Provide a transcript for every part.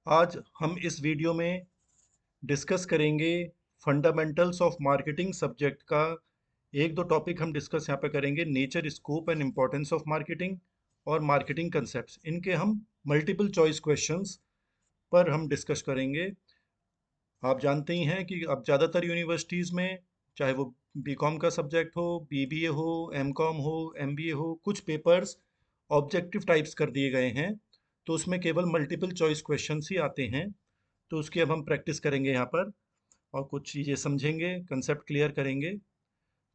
आज हम इस वीडियो में डिस्कस करेंगे फंडामेंटल्स ऑफ मार्केटिंग सब्जेक्ट का। एक दो टॉपिक हम डिस्कस यहाँ पे करेंगे, nature, scope and importance of marketing और मार्केटिंग कंसेप्ट्स। इनके हम मल्टीपल चॉइस क्वेश्चंस पर हम डिस्कस करेंगे। आप जानते ही हैं कि अब ज़्यादातर यूनिवर्सिटीज़ में, चाहे वो बीकॉम का सब्जेक्ट हो, बीबीए हो, एमकॉम हो, एमबीए हो, कुछ पेपर्स ऑब्जेक्टिव टाइप्स कर दिए गए हैं, तो उसमें केवल मल्टीपल चॉइस क्वेश्चंस ही आते हैं। तो उसकी अब हम प्रैक्टिस करेंगे यहाँ पर और कुछ चीज़ें समझेंगे, कंसेप्ट क्लियर करेंगे।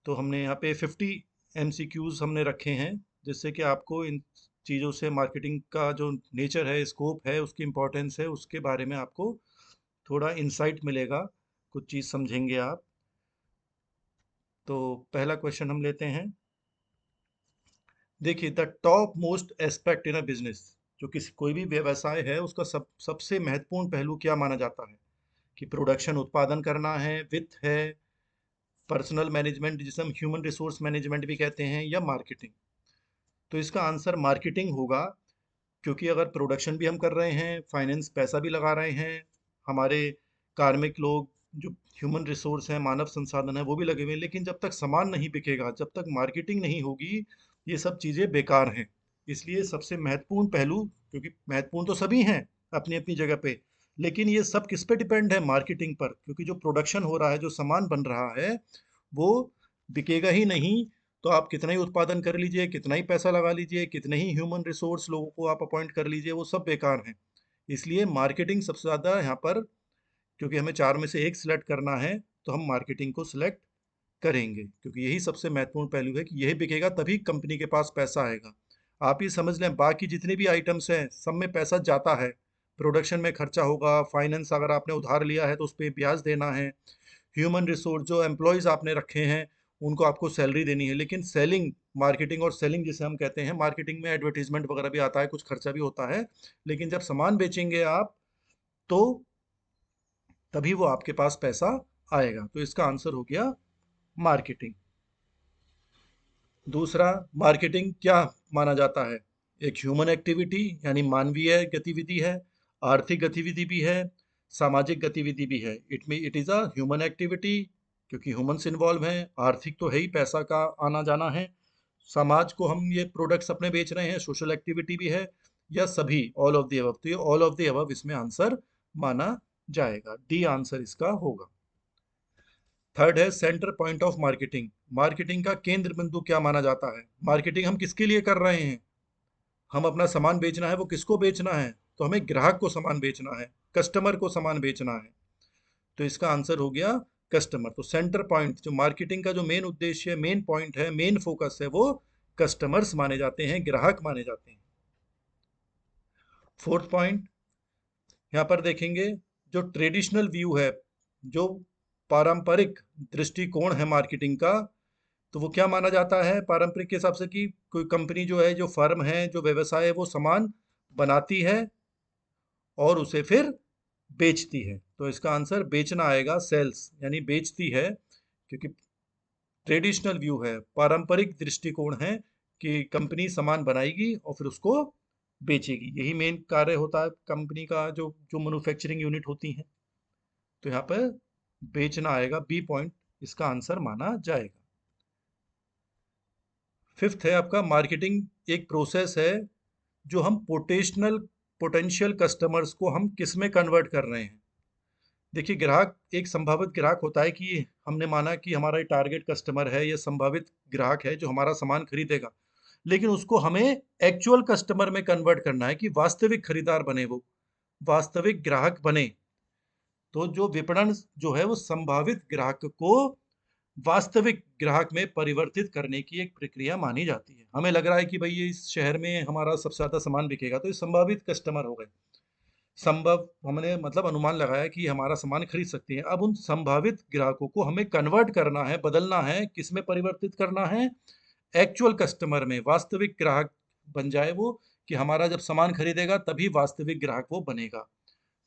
तो हमने यहाँ पे 50 एमसीक्यूज़ हमने रखे हैं, जिससे कि आपको इन चीज़ों से मार्केटिंग का जो नेचर है, स्कोप है, उसकी इम्पोर्टेंस है, उसके बारे में आपको थोड़ा इंसाइट मिलेगा, कुछ चीज़ समझेंगे आप। तो पहला क्वेश्चन हम लेते हैं। देखिए, the top most aspect in a business, जो किसी कोई भी व्यवसाय है उसका सबसे महत्वपूर्ण पहलू क्या माना जाता है? कि प्रोडक्शन, उत्पादन करना है, वित्त है, पर्सनल मैनेजमेंट जिसे हम ह्यूमन रिसोर्स मैनेजमेंट भी कहते हैं, या मार्केटिंग? तो इसका आंसर मार्केटिंग होगा, क्योंकि अगर प्रोडक्शन भी हम कर रहे हैं, फाइनेंस पैसा भी लगा रहे हैं, हमारे कार्मिक लोग जो ह्यूमन रिसोर्स हैं, मानव संसाधन है, वो भी लगे हुए हैं, लेकिन जब तक सामान नहीं बिकेगा, जब तक मार्केटिंग नहीं होगी, ये सब चीज़ें बेकार हैं। इसलिए सबसे महत्वपूर्ण पहलू, क्योंकि महत्वपूर्ण तो सभी हैं अपनी अपनी जगह पे, लेकिन ये सब किस पे डिपेंड है? मार्केटिंग पर, क्योंकि जो प्रोडक्शन हो रहा है, जो सामान बन रहा है, वो बिकेगा ही नहीं। तो आप कितना ही उत्पादन कर लीजिए, कितना ही पैसा लगा लीजिए, कितने ही ह्यूमन रिसोर्स लोगों को आप अपॉइंट कर लीजिए, वो सब बेकार हैं। इसलिए मार्केटिंग सबसे ज़्यादा यहाँ पर, क्योंकि हमें चार में से एक सिलेक्ट करना है, तो हम मार्केटिंग को सिलेक्ट करेंगे, क्योंकि यही सबसे महत्वपूर्ण पहलू है कि यही बिकेगा तभी कंपनी के पास पैसा आएगा। आप ये समझ लें, बाकी जितने भी आइटम्स हैं सब में पैसा जाता है। प्रोडक्शन में खर्चा होगा, फाइनेंस अगर आपने उधार लिया है तो उस पर ब्याज देना है, ह्यूमन रिसोर्स जो एम्प्लॉयज़ आपने रखे हैं उनको आपको सैलरी देनी है। लेकिन सेलिंग, मार्केटिंग और सेलिंग जिसे हम कहते हैं, मार्केटिंग में एडवर्टीजमेंट वगैरह भी आता है, कुछ खर्चा भी होता है, लेकिन जब सामान बेचेंगे आप, तो तभी वो आपके पास पैसा आएगा। तो इसका आंसर हो गया मार्केटिंग। दूसरा, मार्केटिंग क्या माना जाता है? एक ह्यूमन एक्टिविटी यानी मानवीय गतिविधि है, आर्थिक गतिविधि भी है, सामाजिक गतिविधि भी है। It is a human activity, क्योंकि ह्यूमंस इन्वॉल्व हैं। आर्थिक तो है ही, पैसा का आना जाना है। समाज को हम ये प्रोडक्ट्स अपने बेच रहे हैं, सोशल एक्टिविटी भी है, या सभी, ऑल ऑफ द अबव? तो ये ऑल ऑफ द अबव इसमें आंसर माना जाएगा, डी आंसर इसका होगा। थर्ड है centre point of marketing. Marketing का केंद्र बिंदु क्या माना जाता है? मार्केटिंग हम किसके लिए कर रहे हैं? हम अपना सामान बेचना है, वो किसको बेचना है? तो हमें ग्राहक को सामान बेचना है, कस्टमर को सामान बेचना है। तो इसका आंसर हो गया कस्टमर। तो सेंटर पॉइंट, जो मार्केटिंग का जो मेन उद्देश्य है, मेन पॉइंट है, मेन फोकस है, वो कस्टमर्स माने जाते हैं, ग्राहक माने जाते हैं। फोर्थ पॉइंट यहाँ पर देखेंगे, जो ट्रेडिशनल व्यू है, जो पारंपरिक दृष्टिकोण है मार्केटिंग का, तो वो क्या माना जाता है पारंपरिक के हिसाब से? कि कोई कंपनी जो है, जो फर्म है, जो व्यवसाय है, वो सामान बनाती है और उसे फिर बेचती है। तो इसका आंसर बेचना आएगा, सेल्स, यानी बेचती है। क्योंकि ट्रेडिशनल व्यू है, पारंपरिक दृष्टिकोण है कि कंपनी सामान बनाएगी और फिर उसको बेचेगी, यही मेन कार्य होता है कंपनी का, जो जो मैन्युफैक्चरिंग यूनिट होती हैं। तो यहाँ पर बेचना आएगा, बी पॉइंट इसका आंसर माना जाएगा। फिफ्थ है आपका, मार्केटिंग एक प्रोसेस है जो हम पोटेंशियल कस्टमर्स को हम किस में कन्वर्ट कर रहे हैं। देखिए, ग्राहक, एक संभावित ग्राहक होता है कि हमने माना कि हमारा ये टारगेट कस्टमर है, ये संभावित ग्राहक है जो हमारा सामान खरीदेगा, लेकिन उसको हमें एक्चुअल कस्टमर में कन्वर्ट करना है, कि वास्तविक खरीदार बने, वो वास्तविक ग्राहक बने। तो जो विपणन जो है, वो संभावित ग्राहक को वास्तविक ग्राहक में परिवर्तित करने की एक प्रक्रिया मानी जाती है। हमें लग रहा है कि भाई ये इस शहर में हमारा सबसे ज़्यादा सामान बिकेगा, तो ये संभावित कस्टमर हो गए। संभव, हमने मतलब अनुमान लगाया कि हमारा सामान खरीद सकते हैं। अब उन संभावित ग्राहकों को हमें कन्वर्ट करना है, बदलना है, किस में परिवर्तित करना है? एक्चुअल कस्टमर में, वास्तविक ग्राहक बन जाए वो, कि हमारा जब सामान खरीदेगा तभी वास्तविक ग्राहक वो बनेगा।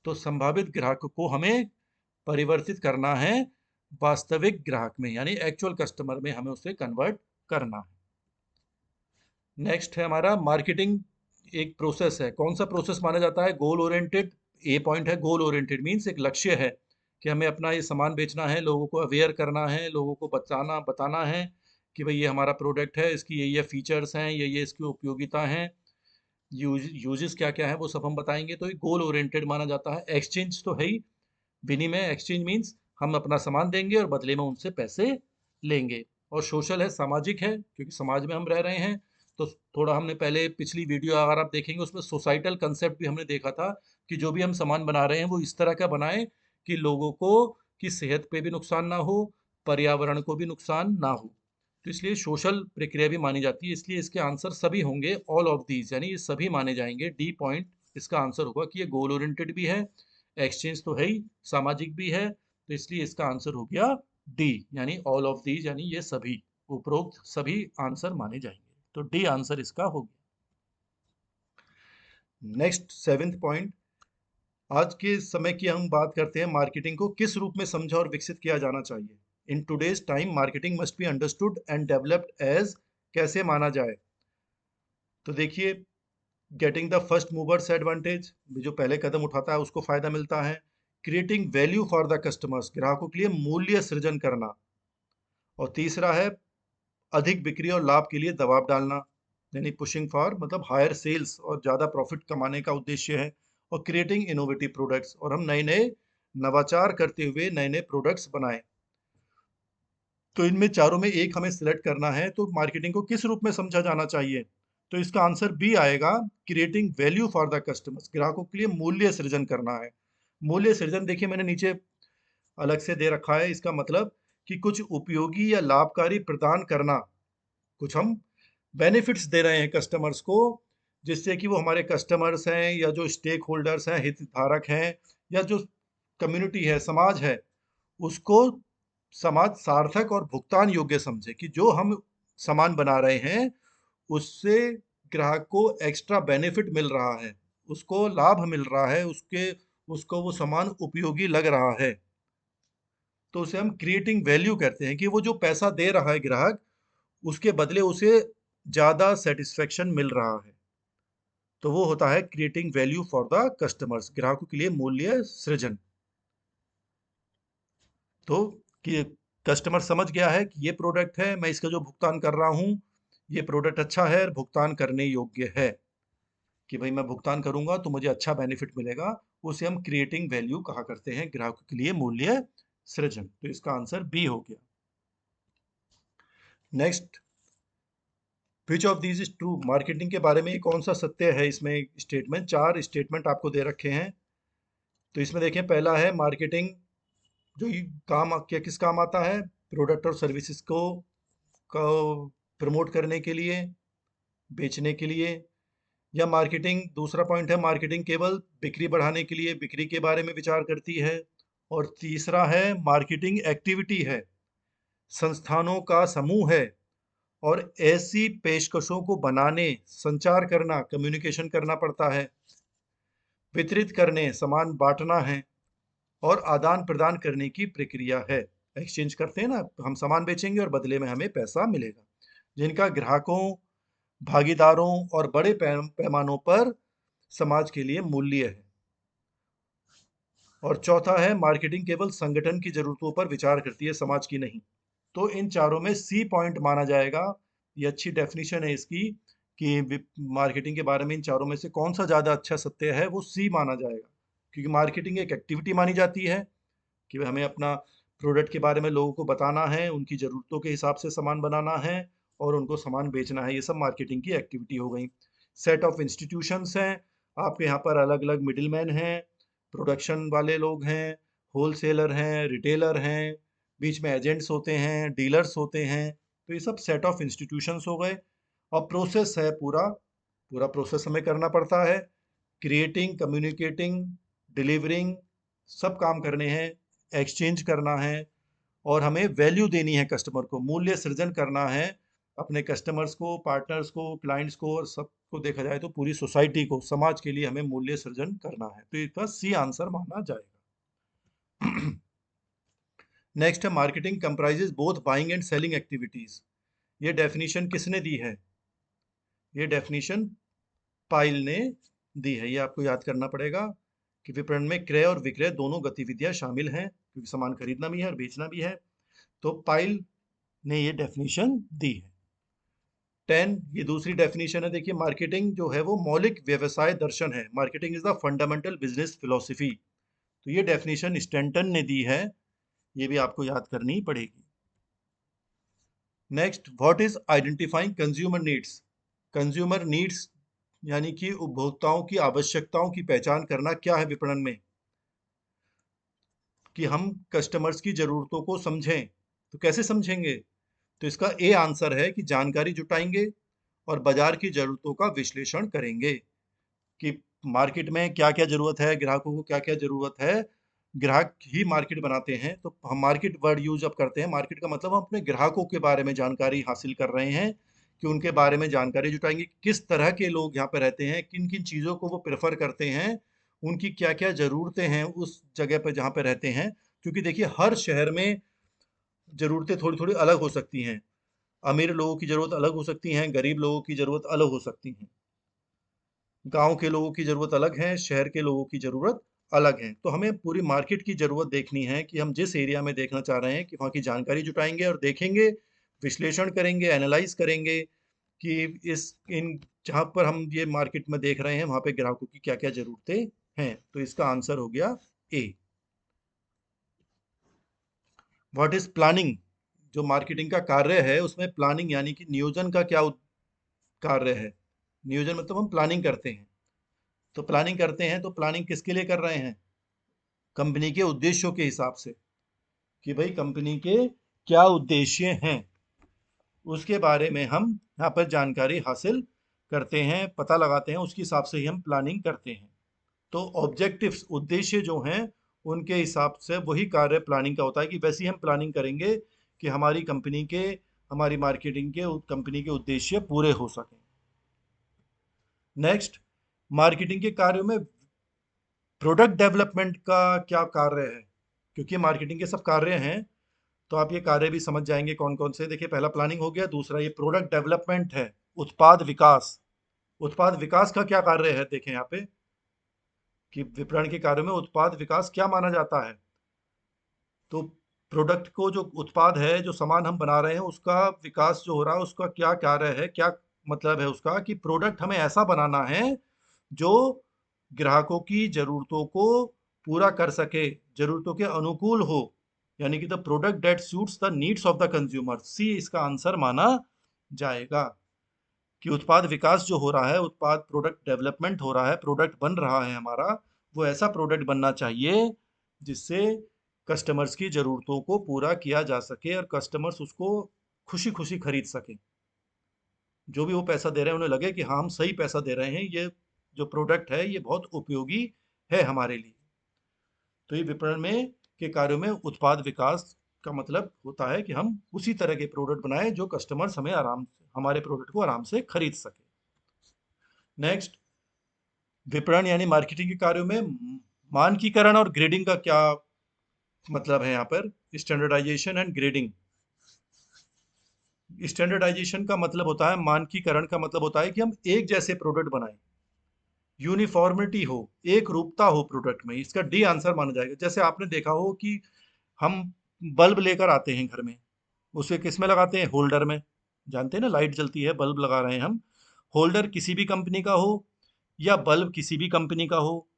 तो संभावित ग्राहक को हमें परिवर्तित करना है वास्तविक ग्राहक में, यानी एक्चुअल कस्टमर में हमें उसे कन्वर्ट करना है। नेक्स्ट है हमारा, मार्केटिंग एक प्रोसेस है। कौन सा प्रोसेस माना जाता है? गोल ओरिएंटेड ए पॉइंट है गोल ओरिएंटेड, मीन्स एक लक्ष्य है कि हमें अपना ये सामान बेचना है, लोगों को अवेयर करना है, लोगों को बताना है कि भाई ये हमारा प्रोडक्ट है, इसकी ये फीचर्स हैं, ये इसकी उपयोगिता हैं, यूजेस क्या क्या है वो सब हम बताएंगे। तो ये गोल ओरिएंटेड माना जाता है। एक्सचेंज तो है ही, विनिमय, एक्सचेंज मीन्स हम अपना सामान देंगे और बदले में उनसे पैसे लेंगे। और सोशल है, सामाजिक है, क्योंकि समाज में हम रह रहे हैं। तो थोड़ा हमने पहले पिछली वीडियो अगर आप देखेंगे उसमें सोसाइटल कंसेप्ट भी हमने देखा था कि जो भी हम सामान बना रहे हैं वो इस तरह का बनाएं कि लोगों को की सेहत पे भी नुकसान ना हो, पर्यावरण को भी नुकसान ना हो। तो इसलिए सोशल प्रक्रिया भी मानी जाती है। इसलिए इसके आंसर सभी होंगे, ऑल ऑफ दीज, यानी ये सभी माने जाएंगे। डी पॉइंट इसका आंसर होगा कि ये गोल ओरिएंटेड भी है, एक्सचेंज तो है ही, सामाजिक भी है। तो इसलिए इसका आंसर हो गया डी, यानी ऑल ऑफ दीज, यानी ये सभी उपरोक्त सभी आंसर माने जाएंगे। तो डी आंसर इसका हो गया। नेक्स्ट 7th पॉइंट, आज के समय की हम बात करते हैं, मार्केटिंग को किस रूप में समझा और विकसित किया जाना चाहिए। In today's time marketing must be understood and developed as, कैसे माना जाए। तो देखिए, getting the first movers advantage, जो पहले कदम उठाता है उसको फायदा मिलता है। Creating value for the customers, ग्राहकों के लिए मूल्य सृजन करना। और तीसरा है अधिक बिक्री और लाभ के लिए दबाव डालना, यानी पुशिंग फॉर, मतलब हायर सेल्स और ज़्यादा प्रॉफिट कमाने का उद्देश्य है। और क्रिएटिंग इनोवेटिव प्रोडक्ट्स, और हम नए नए नवाचार करते हुए नए नए प्रोडक्ट्स बनाएं। तो इनमें चारों में एक हमें सिलेक्ट करना है। तो मार्केटिंग को किस रूप में समझा जाना चाहिए, तो इसका आंसर बी आएगा, creating value for the customers, ग्राहकों के लिए मूल्य सृजन करना है। मूल्य सृजन देखिए मैंने नीचे अलग से दे रखा है, इसका मतलब कि कुछ उपयोगी या लाभकारी प्रदान करना, कुछ हम बेनिफिट्स दे रहे हैं कस्टमर्स को, जिससे कि वो हमारे कस्टमर्स हैं या जो स्टेक होल्डर्स हैं, हितधारक हैं, या जो कम्युनिटी है, समाज है, उसको समाज सार्थक और भुगतान योग्य समझे कि जो हम सामान बना रहे हैं उससे ग्राहक को एक्स्ट्रा बेनिफिट मिल रहा है, उसको लाभ मिल रहा है, उसको वो सामान उपयोगी लग रहा है। तो उसे हम क्रिएटिंग वैल्यू कहते हैं कि वो जो पैसा दे रहा है ग्राहक, उसके बदले उसे ज़्यादा सेटिस्फेक्शन मिल रहा है। तो वो होता है creating value for the customers, ग्राहकों के लिए मूल्य सृजन। तो कि कस्टमर समझ गया है कि ये प्रोडक्ट है, मैं इसका जो भुगतान कर रहा हूँ ये प्रोडक्ट अच्छा है और भुगतान करने योग्य है, कि भाई मैं भुगतान करूंगा तो मुझे अच्छा बेनिफिट मिलेगा, उसे हम क्रिएटिंग वैल्यू कहा करते हैं, ग्राहकों के लिए मूल्य सृजन। तो इसका आंसर बी हो गया। Next, which of these is true, marketing के बारे में कौन सा सत्य है। इसमें स्टेटमेंट, 4 स्टेटमेंट आपको दे रखे हैं। तो इसमें देखें, पहला है मार्केटिंग जो ये काम क्या किस काम आता है, प्रोडक्ट और सर्विसेज को प्रमोट करने के लिए, बेचने के लिए। या मार्केटिंग, दूसरा पॉइंट है मार्केटिंग केवल बिक्री बढ़ाने के लिए, बिक्री के बारे में विचार करती है। और तीसरा है मार्केटिंग एक्टिविटी है, संस्थानों का समूह है, और ऐसी पेशकशों को बनाने, संचार करना, कम्युनिकेशन करना पड़ता है, वितरित करने, सामान बांटना है, और आदान प्रदान करने की प्रक्रिया है। एक्सचेंज करते हैं ना, हम सामान बेचेंगे और बदले में हमें पैसा मिलेगा, जिनका ग्राहकों, भागीदारों और बड़े पैमानों पर समाज के लिए मूल्य है। और चौथा है मार्केटिंग केवल संगठन की जरूरतों पर विचार करती है, समाज की नहीं। तो इन चारों में सी पॉइंट माना जाएगा। ये अच्छी डेफिनेशन है इसकी कि मार्केटिंग के बारे में इन चारों में से कौन सा ज़्यादा अच्छा सत्य है, वो सी माना जाएगा। क्योंकि मार्केटिंग एक एक्टिविटी मानी जाती है कि हमें अपना प्रोडक्ट के बारे में लोगों को बताना है, उनकी ज़रूरतों के हिसाब से सामान बनाना है और उनको सामान बेचना है। ये सब मार्केटिंग की एक्टिविटी हो गई। सेट ऑफ इंस्टीट्यूशंस हैं, आपके यहाँ पर अलग अलग मिडिल मैन हैं, प्रोडक्शन वाले लोग हैं, होलसेलर हैं, रिटेलर हैं, बीच में एजेंट्स होते हैं, डीलर्स होते हैं। तो ये सब सेट ऑफ इंस्टीट्यूशंस हो गए। और प्रोसेस है, पूरा पूरा प्रोसेस हमें करना पड़ता है, क्रिएटिंग, कम्युनिकेटिंग, डिलीवरिंग, सब काम करने हैं, एक्सचेंज करना है, और हमें वैल्यू देनी है, कस्टमर को मूल्य सृजन करना है, अपने कस्टमर्स को, पार्टनर्स को, क्लाइंट्स को, और सबको देखा जाए तो पूरी सोसाइटी को, समाज के लिए हमें मूल्य सृजन करना है। तो इसका सी आंसर माना जाएगा। नेक्स्ट है marketing comprises both buying and selling activities. ये डेफिनेशन किसने दी है, ये डेफिनेशन पाइल ने दी है, ये आपको याद करना पड़ेगा कि विपणन में क्रय और विक्रय दोनों गतिविधियां शामिल हैं, क्योंकि सामान खरीदना भी है और बेचना भी है। तो पाइल ने ये डेफिनेशन दी है। 10, ये दूसरी डेफिनेशन है। देखिए, मार्केटिंग जो है वो मौलिक व्यवसाय दर्शन है। Marketing is the fundamental business philosophy. तो ये डेफिनेशन स्टैंटन ने दी है, ये भी आपको याद करनी पड़ेगी। Next, what is identifying consumer needs. Consumer needs यानी कि उपभोक्ताओं की आवश्यकताओं की पहचान करना क्या है विपणन में, कि हम कस्टमर्स की ज़रूरतों को समझें। तो कैसे समझेंगे? तो इसका ए आंसर है कि जानकारी जुटाएंगे और बाजार की ज़रूरतों का विश्लेषण करेंगे कि मार्केट में क्या-क्या ज़रूरत है, ग्राहकों को क्या-क्या ज़रूरत है। ग्राहक ही मार्केट बनाते हैं, तो हम मार्केट वर्ड यूज़ अब करते हैं। मार्केट का मतलब हम अपने ग्राहकों के बारे में जानकारी हासिल कर रहे हैं, कि उनके बारे में जानकारी जुटाएँगे, किस तरह के लोग यहाँ पे रहते हैं, किन-किन चीज़ों को वो प्रेफ़र करते हैं, उनकी क्या-क्या ज़रूरतें हैं उस जगह पे जहाँ पे रहते हैं। क्योंकि देखिए, हर शहर में ज़रूरतें थोड़ी-थोड़ी अलग हो सकती हैं। अमीर लोगों की ज़रूरत अलग हो सकती हैं, गरीब लोगों की ज़रूरत अलग हो सकती हैं। गाँव के लोगों की ज़रूरत अलग है, शहर के लोगों की ज़रूरत अलग है। तो हमें पूरी मार्केट की ज़रूरत देखनी है कि हम जिस एरिया में देखना चाह रहे हैं, कि वहाँ की जानकारी जुटाएँगे और देखेंगे, विश्लेषण करेंगे, एनालाइज़ करेंगे कि इस इन जहाँ पर हम ये मार्केट में देख रहे हैं, वहाँ पे ग्राहकों की क्या-क्या ज़रूरतें हैं। तो इसका आंसर हो गया ए। What is planning. जो मार्केटिंग का कार्य है, उसमें प्लानिंग यानी कि नियोजन का क्या कार्य है। नियोजन मतलब हम प्लानिंग करते हैं। तो प्लानिंग करते हैं, तो प्लानिंग किसके लिए कर रहे हैं? कंपनी के उद्देश्यों के हिसाब से, कि भाई कंपनी के क्या उद्देश्य हैं, उसके बारे में हम यहाँ पर जानकारी हासिल करते हैं, पता लगाते हैं, उसके हिसाब से ही हम प्लानिंग करते हैं। तो ऑब्जेक्टिव्स, उद्देश्य जो हैं, उनके हिसाब से वही कार्य प्लानिंग का होता है, कि वैसे ही हम प्लानिंग करेंगे कि हमारी कंपनी के, हमारी मार्केटिंग के, कंपनी के उद्देश्य पूरे हो सकें। नेक्स्ट, मार्केटिंग के कार्यों में प्रोडक्ट डेवलपमेंट का क्या कार्य है। क्योंकि मार्केटिंग के सब कार्य हैं, तो आप ये कार्य भी समझ जाएंगे कौन कौन से। देखिए, पहला प्लानिंग हो गया, दूसरा ये प्रोडक्ट डेवलपमेंट है, उत्पाद विकास। उत्पाद विकास का क्या कार्य है, देखें यहाँ पे, कि विपणन के कार्य में उत्पाद विकास क्या माना जाता है। तो प्रोडक्ट को, जो उत्पाद है, जो सामान हम बना रहे हैं, उसका विकास जो हो रहा है, उसका क्या कार्य है, क्या मतलब है उसका, कि प्रोडक्ट हमें ऐसा बनाना है जो ग्राहकों की ज़रूरतों को पूरा कर सके, ज़रूरतों के अनुकूल हो। यानी कि the product that suits the needs of the consumer. C इसका आंसर माना जाएगा, कि उत्पाद विकास जो हो रहा है, उत्पाद प्रोडक्ट डेवलपमेंट हो रहा है, प्रोडक्ट बन रहा है हमारा, वो ऐसा प्रोडक्ट बनना चाहिए जिससे कस्टमर्स की ज़रूरतों को पूरा किया जा सके और कस्टमर्स उसको खुशी खुशी खरीद सकें। जो भी वो पैसा दे रहे हैं, उन्हें लगे कि हाँ, हम सही पैसा दे रहे हैं, ये जो प्रोडक्ट है ये बहुत उपयोगी है हमारे लिए। तो ये विपणन में के कार्यों में उत्पाद विकास का मतलब होता है कि हम उसी तरह के प्रोडक्ट बनाएं जो कस्टमर्स हमें आराम से, हमारे प्रोडक्ट को आराम से खरीद सके। नेक्स्ट, विपणन यानी मार्केटिंग के कार्यों में मानकीकरण और ग्रेडिंग का क्या मतलब है। यहाँ पर स्टैंडर्डाइजेशन एंड ग्रेडिंग। स्टैंडर्डाइजेशन का मतलब होता है, मानकीकरण का मतलब होता है कि हम एक जैसे प्रोडक्ट बनाएं, यूनिफॉर्मिटी हो, एक रूपता हो प्रोडक्ट में। इसका डी आंसर माना जाएगा। जैसे आपने देखा हो कि हम बल्ब लेकर आते हैं घर में, उसे किस में लगाते हैं? होल्डर में। जानते हैं ना, लाइट जलती है, बल्ब लगा रहे हैं हम। होल्डर किसी भी कंपनी का हो या बल्ब किसी भी कंपनी का हो,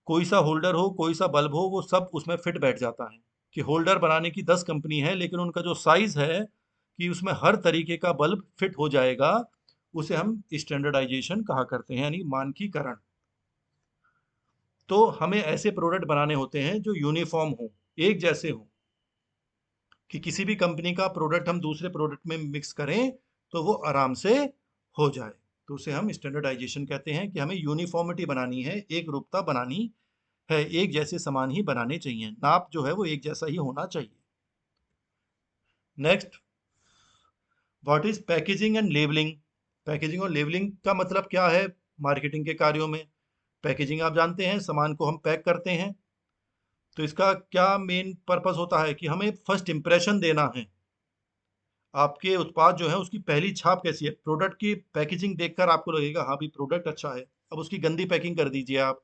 कोई सा होल्डर हो, कोई सा बल्ब हो, वो सब उसमें फिट बैठ जाता है। कि होल्डर बनाने की 10 कंपनी है, लेकिन उनका जो साइज है, कि उसमें हर तरीके का बल्ब फिट हो जाएगा, उसे हम स्टैंडर्डाइजेशन कहा करते हैं, यानी मानकीकरण। तो हमें ऐसे प्रोडक्ट बनाने होते हैं जो यूनिफॉर्म हो, एक जैसे हो, कि किसी भी कंपनी का प्रोडक्ट हम दूसरे प्रोडक्ट में मिक्स करें तो वो आराम से हो जाए। तो उसे हम स्टैंडर्डाइजेशन कहते हैं, कि हमें यूनिफॉर्मिटी बनानी है, एक रूपता बनानी है, एक जैसे सामान ही बनाने चाहिए, नाप जो है वो एक जैसा ही होना चाहिए। Next, what is packaging and labelling. Packaging और लेबलिंग का मतलब क्या है मार्केटिंग के कार्यों में। पैकेजिंग आप जानते हैं, सामान को हम पैक करते हैं। तो इसका क्या मेन पर्पस होता है, कि हमें फर्स्ट इंप्रेशन देना है। आपके उत्पाद जो है उसकी पहली छाप कैसी है, प्रोडक्ट की पैकेजिंग देखकर आपको लगेगा हाँ भी प्रोडक्ट अच्छा है। अब उसकी गंदी पैकिंग कर दीजिए आप,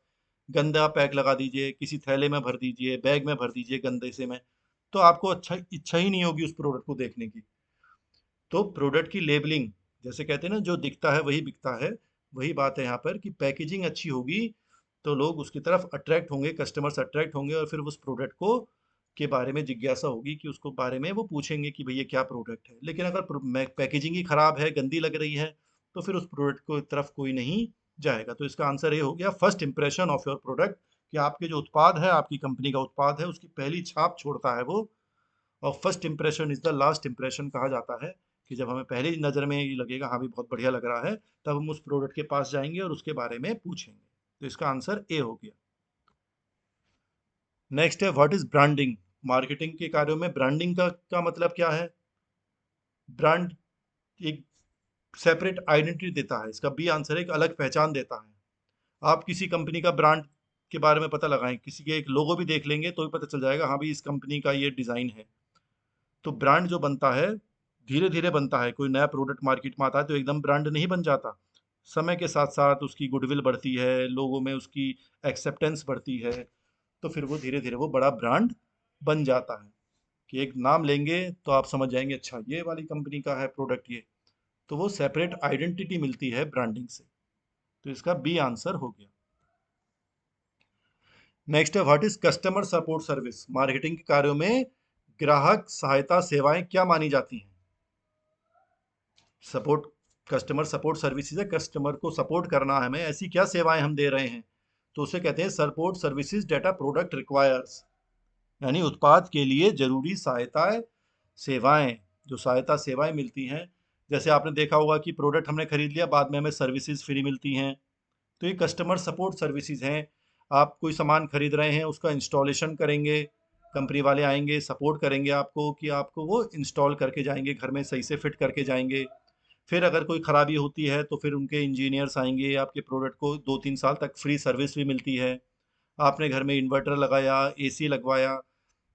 गंदा पैक लगा दीजिए, किसी थैले में भर दीजिए, बैग में भर दीजिए गंदे से में, तो आपको अच्छा इच्छा ही नहीं होगी उस प्रोडक्ट को देखने की। तो प्रोडक्ट की लेबलिंग, जैसे कहते हैं ना, जो दिखता है वही बिकता है, वही बात है यहाँ पर कि पैकेजिंग अच्छी होगी तो लोग उसकी तरफ अट्रैक्ट होंगे, कस्टमर्स अट्रैक्ट होंगे, और फिर उस प्रोडक्ट को के बारे में जिज्ञासा होगी कि उसको बारे में वो पूछेंगे कि भैया क्या प्रोडक्ट है। लेकिन अगर पैकेजिंग ही खराब है, गंदी लग रही है, तो फिर उस प्रोडक्ट को तरफ कोई नहीं जाएगा। तो इसका आंसर ये हो गया, first impression of your product, कि आपके जो उत्पाद है, आपकी कंपनी का उत्पाद है, उसकी पहली छाप छोड़ता है वो। और first impression is the last impression कहा जाता है, कि जब हमें पहली नज़र में ये लगेगा हाँ भी बहुत बढ़िया लग रहा है, तब हम उस प्रोडक्ट के पास जाएंगे और उसके बारे में पूछेंगे। तो इसका आंसर ए हो गया। नेक्स्ट है, व्हाट इज ब्रांडिंग। मार्केटिंग के कार्यों में ब्रांडिंग का मतलब क्या है। ब्रांड एक सेपरेट आइडेंटिटी देता है, इसका बी आंसर है, एक अलग पहचान देता है। आप किसी कंपनी का ब्रांड के बारे में पता लगाएं, किसी के एक लोगो भी देख लेंगे तो भी पता चल जाएगा हाँ भी इस कंपनी का ये डिज़ाइन है। तो ब्रांड जो बनता है धीरे धीरे बनता है, कोई नया प्रोडक्ट मार्केट में आता है तो एकदम ब्रांड नहीं बन जाता। समय के साथ साथ उसकी गुडविल बढ़ती है, लोगों में उसकी एक्सेप्टेंस बढ़ती है, तो फिर वो धीरे धीरे वो बड़ा ब्रांड बन जाता है, कि एक नाम लेंगे तो आप समझ जाएंगे अच्छा ये वाली कंपनी का है प्रोडक्ट ये। तो वो सेपरेट आइडेंटिटी मिलती है ब्रांडिंग से। तो इसका बी आंसर हो गया। नेक्स्ट है, what is customer support service. Marketing के कार्यों में ग्राहक सहायता सेवाएं क्या मानी जाती हैं। सपोर्ट, कस्टमर सपोर्ट सर्विसेज है, कस्टमर को सपोर्ट करना है हमें, ऐसी क्या सेवाएं हम दे रहे हैं, तो उसे कहते हैं support services data product requires, यानी उत्पाद के लिए जरूरी सहायताएं सेवाएं, जो सहायता सेवाएं मिलती हैं। जैसे आपने देखा होगा कि प्रोडक्ट हमने खरीद लिया, बाद में हमें सर्विसेज फ्री मिलती हैं, तो ये कस्टमर सपोर्ट सर्विसेज हैं। आप कोई सामान खरीद रहे हैं, उसका इंस्टॉलेशन करेंगे, कंपनी वाले आएंगे, सपोर्ट करेंगे आपको, कि आपको वो इंस्टॉल करके जाएंगे, घर में सही से फिट करके जाएंगे। फिर अगर कोई ख़राबी होती है तो फिर उनके इंजीनियर्स आएंगे, आपके प्रोडक्ट को 2-3 साल तक फ्री सर्विस भी मिलती है। आपने घर में इन्वर्टर लगाया, एसी लगवाया,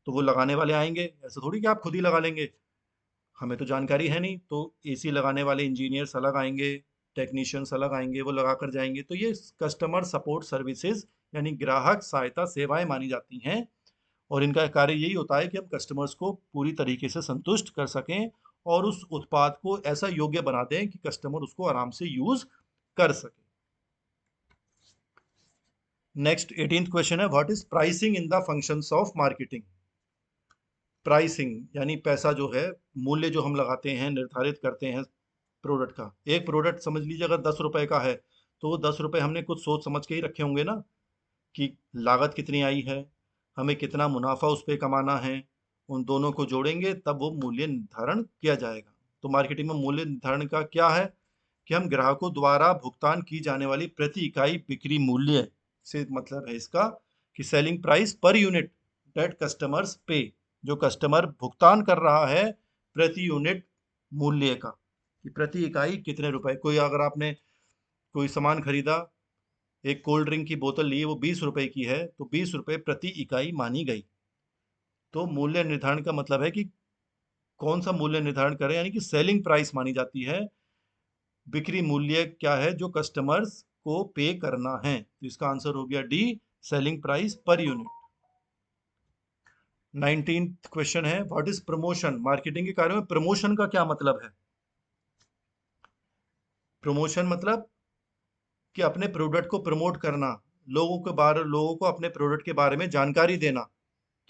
तो वो लगाने वाले आएंगे, ऐसा थोड़ी कि आप खुद ही लगा लेंगे, हमें तो जानकारी है नहीं, तो एसी लगाने वाले इंजीनियर्स अलग आएंगे, टेक्नीशियंस अलग आएंगे, वो लगा कर जाएंगे। तो ये कस्टमर सपोर्ट सर्विसेज यानी ग्राहक सहायता सेवाएं मानी जाती हैं, और इनका कार्य यही होता है कि हम कस्टमर्स को पूरी तरीके से संतुष्ट कर सकें और उस उत्पाद को ऐसा योग्य बना दें कि कस्टमर उसको आराम से यूज कर सके। नेक्स्ट 18th क्वेश्चन है, what is pricing in the functions of marketing. Pricing यानी पैसा जो है, मूल्य जो हम लगाते हैं, निर्धारित करते हैं प्रोडक्ट का। एक प्रोडक्ट समझ लीजिए अगर 10 रुपए का है, तो वो 10 रुपए हमने कुछ सोच समझ के ही रखे होंगे ना, कि लागत कितनी आई है, हमें कितना मुनाफा उस पे कमाना है, उन दोनों को जोड़ेंगे तब वो मूल्य निर्धारण किया जाएगा। तो मार्केटिंग में मूल्य निर्धारण का क्या है, कि हम ग्राहकों द्वारा भुगतान की जाने वाली प्रति इकाई बिक्री मूल्य से मतलब है इसका, कि selling price per unit that customers pay, जो कस्टमर भुगतान कर रहा है प्रति यूनिट मूल्य का, कि प्रति इकाई कितने रुपए। कोई अगर आपने कोई सामान खरीदा, एक कोल्ड ड्रिंक की बोतल ली, वो 20 रुपए की है, तो 20 रुपए प्रति इकाई मानी गई। तो मूल्य निर्धारण का मतलब है कि कौन सा मूल्य निर्धारण करें, यानी कि सेलिंग प्राइस मानी जाती है। बिक्री मूल्य क्या है, जो कस्टमर्स को पे करना है। तो इसका आंसर हो गया D, selling price per unit. 19th question है, व्हाट इज प्रमोशन। मार्केटिंग के कार्य में प्रमोशन का क्या मतलब है। प्रमोशन मतलब कि अपने प्रोडक्ट को प्रमोट करना, लोगों को अपने प्रोडक्ट के बारे में जानकारी देना।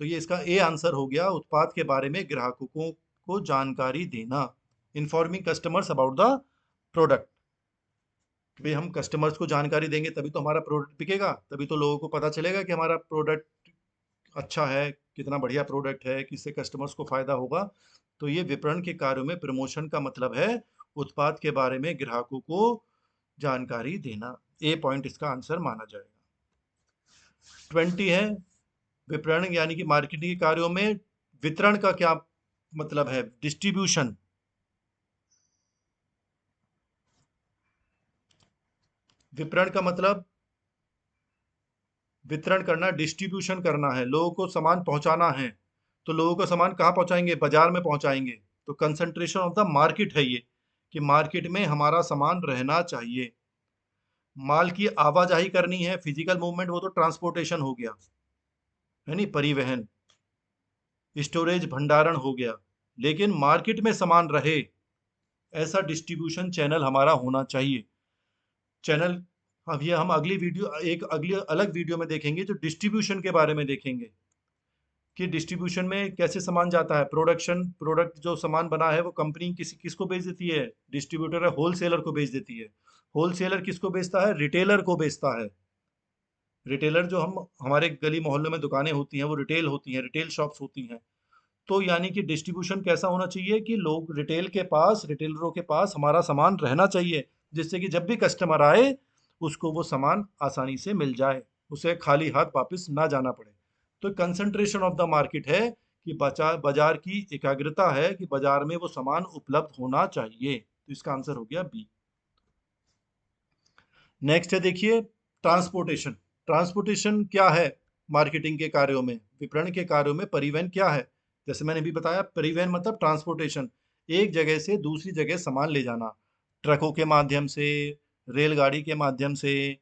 तो ये इसका ए आंसर हो गया, उत्पाद के बारे में ग्राहकों को जानकारी देना, informing customers about the product. भाई हम कस्टमर्स को जानकारी देंगे तभी तो हमारा प्रोडक्ट बिकेगा, तभी तो लोगों को पता चलेगा कि हमारा प्रोडक्ट अच्छा है, कितना बढ़िया प्रोडक्ट है, किससे कस्टमर्स को फायदा होगा। तो ये विपणन के कार्यों में प्रमोशन का मतलब है उत्पाद के बारे में ग्राहकों को जानकारी देना। ए पॉइंट इसका आंसर माना जाएगा। 20 है, विपणन यानी कि मार्केटिंग के कार्यों में वितरण का क्या मतलब है, डिस्ट्रीब्यूशन। विपणन का मतलब वितरण करना, डिस्ट्रीब्यूशन करना है, लोगों को सामान पहुंचाना है। तो लोगों को सामान कहाँ पहुंचाएंगे, बाजार में पहुंचाएंगे। तो कंसंट्रेशन ऑफ द मार्केट है ये, कि मार्केट में हमारा सामान रहना चाहिए। माल की आवाजाही करनी है, फिजिकल मूवमेंट, वो तो ट्रांसपोर्टेशन हो गया, है नहीं, परिवहन। स्टोरेज भंडारण हो गया। लेकिन मार्केट में सामान रहे, ऐसा डिस्ट्रीब्यूशन चैनल हमारा होना चाहिए। चैनल, अब ये हम अगली वीडियो, एक अगली अलग वीडियो में देखेंगे, जो डिस्ट्रीब्यूशन के बारे में देखेंगे कि डिस्ट्रीब्यूशन में कैसे सामान जाता है। प्रोडक्ट जो सामान बना है वो कंपनी किसको बेच देती है, डिस्ट्रीब्यूटर है, होलसेलर को बेच देती है। होलसेलर किसको बेचता है, रिटेलर को बेचता है। रिटेलर जो हम हमारे गली मोहल्लों में दुकानें होती हैं वो रिटेल होती हैं, रिटेल शॉप्स होती हैं। तो यानी कि डिस्ट्रीब्यूशन कैसा होना चाहिए कि लोग रिटेलरों के पास हमारा सामान रहना चाहिए, जिससे कि जब भी कस्टमर आए उसको वो सामान आसानी से मिल जाए, उसे खाली हाथ वापस ना जाना पड़े। तो कंसंट्रेशन ऑफ द मार्केट है कि बाजार की एकाग्रता है कि बाजार में वो सामान उपलब्ध होना चाहिए। तो इसका आंसर हो गया बी। नेक्स्ट है, देखिए, ट्रांसपोर्टेशन। ट्रांसपोर्टेशन क्या है मार्केटिंग के कार्यों में, विपणन के कार्यों में परिवहन क्या है। जैसे मैंने भी बताया, परिवहन मतलब ट्रांसपोर्टेशन, एक जगह से दूसरी जगह सामान ले जाना, ट्रकों के माध्यम से, रेलगाड़ी के माध्यम से,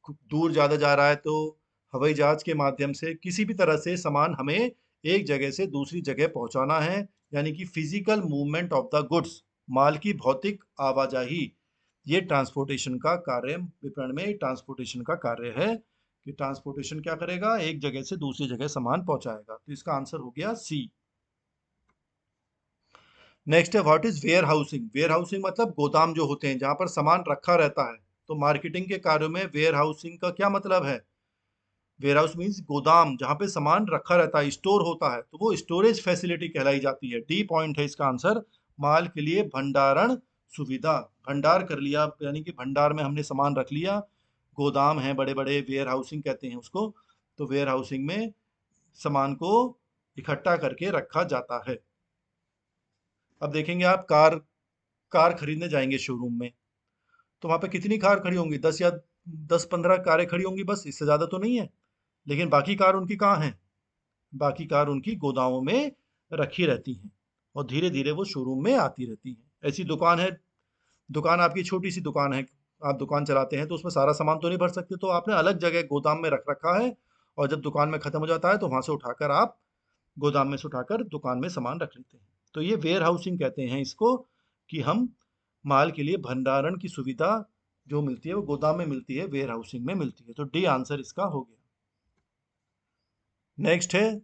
दूर ज़्यादा जा रहा है तो हवाई जहाज के माध्यम से, किसी भी तरह से सामान हमें एक जगह से दूसरी जगह पहुंचाना है। यानी कि physical movement of the goods, माल की भौतिक आवाजाही, ये ट्रांसपोर्टेशन का कार्य, विपणन में ट्रांसपोर्टेशन का कार्य है कि ट्रांसपोर्टेशन क्या करेगा, एक जगह से दूसरी जगह सामान पहुंचाएगा। तो इसका आंसर हो गया सी। नेक्स्ट है, what is warehousing. Warehousing मतलब गोदाम जो होते हैं जहां पर सामान रखा रहता है। तो मार्केटिंग के कार्यों में वेयर हाउसिंग का क्या मतलब है, वेयर हाउस मीन्स गोदाम जहां पे सामान रखा रहता है, स्टोर होता है, तो वो स्टोरेज फैसिलिटी कहलाई जाती है। डी पॉइंट है इसका आंसर, माल के लिए भंडारण सुविधा। भंडार कर लिया यानी कि भंडार में हमने सामान रख लिया, गोदाम है बड़े बड़े, वेयर हाउसिंग कहते हैं उसको। तो वेयर हाउसिंग में सामान को इकट्ठा करके रखा जाता है। अब देखेंगे, आप कार कार खरीदने जाएंगे शोरूम में, तो वहां पे कितनी कार खड़ी होंगी, 10 15 कारें खड़ी होंगी, बस, इससे ज्यादा तो नहीं है। लेकिन बाकी कार उनकी कहाँ हैं, बाकी कार उनकी गोदामों में रखी रहती हैं और धीरे धीरे वो शोरूम में आती रहती हैं। ऐसी दुकान है, दुकान आपकी छोटी सी दुकान है, आप दुकान चलाते हैं तो उसमें सारा सामान तो नहीं भर सकते, तो आपने अलग जगह गोदाम में रख रखा है, और जब दुकान में खत्म हो जाता है तो वहां से उठाकर आप गोदाम में से उठाकर दुकान में सामान रख लेते हैं। तो ये वेयर हाउसिंग कहते हैं इसको, कि हम माल के लिए भंडारण की सुविधा जो मिलती है वो गोदाम में मिलती है, वेयर हाउसिंग में मिलती है। तो डी आंसर इसका हो गया। नेक्स्ट है,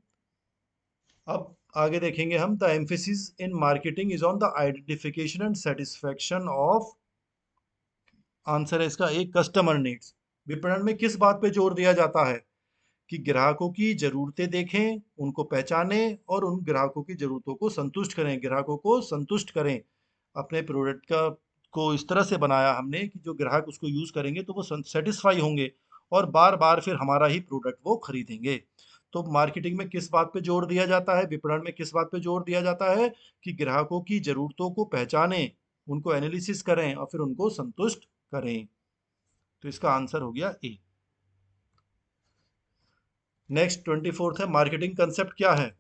अब आगे देखेंगे हम, the emphasis in marketing is on the identification and satisfaction of, answer है इसका एक, कस्टमर नीड्स। विपणन में किस बात पे जोर दिया जाता है कि ग्राहकों की जरूरतें देखें, उनको पहचानें और उन ग्राहकों की जरूरतों को संतुष्ट करें, ग्राहकों को संतुष्ट करें। अपने प्रोडक्ट का को इस तरह से बनाया हमने कि जो ग्राहक उसको यूज करेंगे तो वो सेटिस्फाई होंगे और बार बार फिर हमारा ही प्रोडक्ट वो खरीदेंगे। तो मार्केटिंग में किस बात पे जोर दिया जाता है, विपणन में किस बात पे जोर दिया जाता है कि ग्राहकों की जरूरतों को पहचानें, उनको एनालिसिस करें और फिर उनको संतुष्ट करें। तो इसका आंसर हो गया ए। नेक्स्ट 24th है, मार्केटिंग कंसेप्ट क्या है।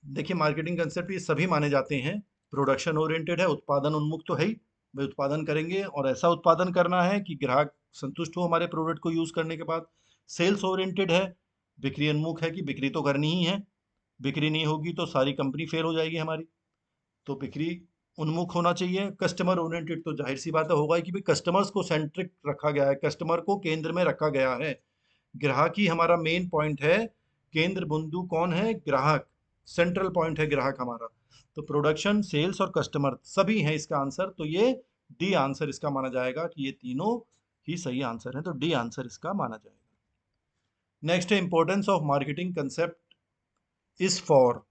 देखिए, मार्केटिंग कंसेप्ट ये सभी माने जाते हैं। प्रोडक्शन ओरिएंटेड है, उत्पादन उन्मुख तो है ही, भाई उत्पादन करेंगे और ऐसा उत्पादन करना है कि ग्राहक संतुष्ट हो हमारे प्रोडक्ट को यूज करने के बाद। सेल्स ओरिएंटेड है, बिक्री उन्मुख है कि बिक्री तो करनी ही है, बिक्री नहीं होगी तो सारी कंपनी फेल हो जाएगी हमारी। तो बिक्री उन्मुख होना चाहिए। कस्टमर ओरिएंटेड तो जाहिर सी बात है होगा ही कि भाई कस्टमर्स को सेंट्रिक रखा गया है, कस्टमर को केंद्र में रखा गया है, ग्राहक ही हमारा मेन पॉइंट है। केंद्र बिंदु कौन है, ग्राहक, सेंट्रल पॉइंट है ग्राहक हमारा। तो प्रोडक्शन, सेल्स और कस्टमर सभी हैं इसका आंसर। तो ये डी आंसर इसका माना जाएगा कि ये तीनों ही सही आंसर है, तो डी आंसर इसका माना जाएगा। नेक्स्ट है, importance of marketing concept is for.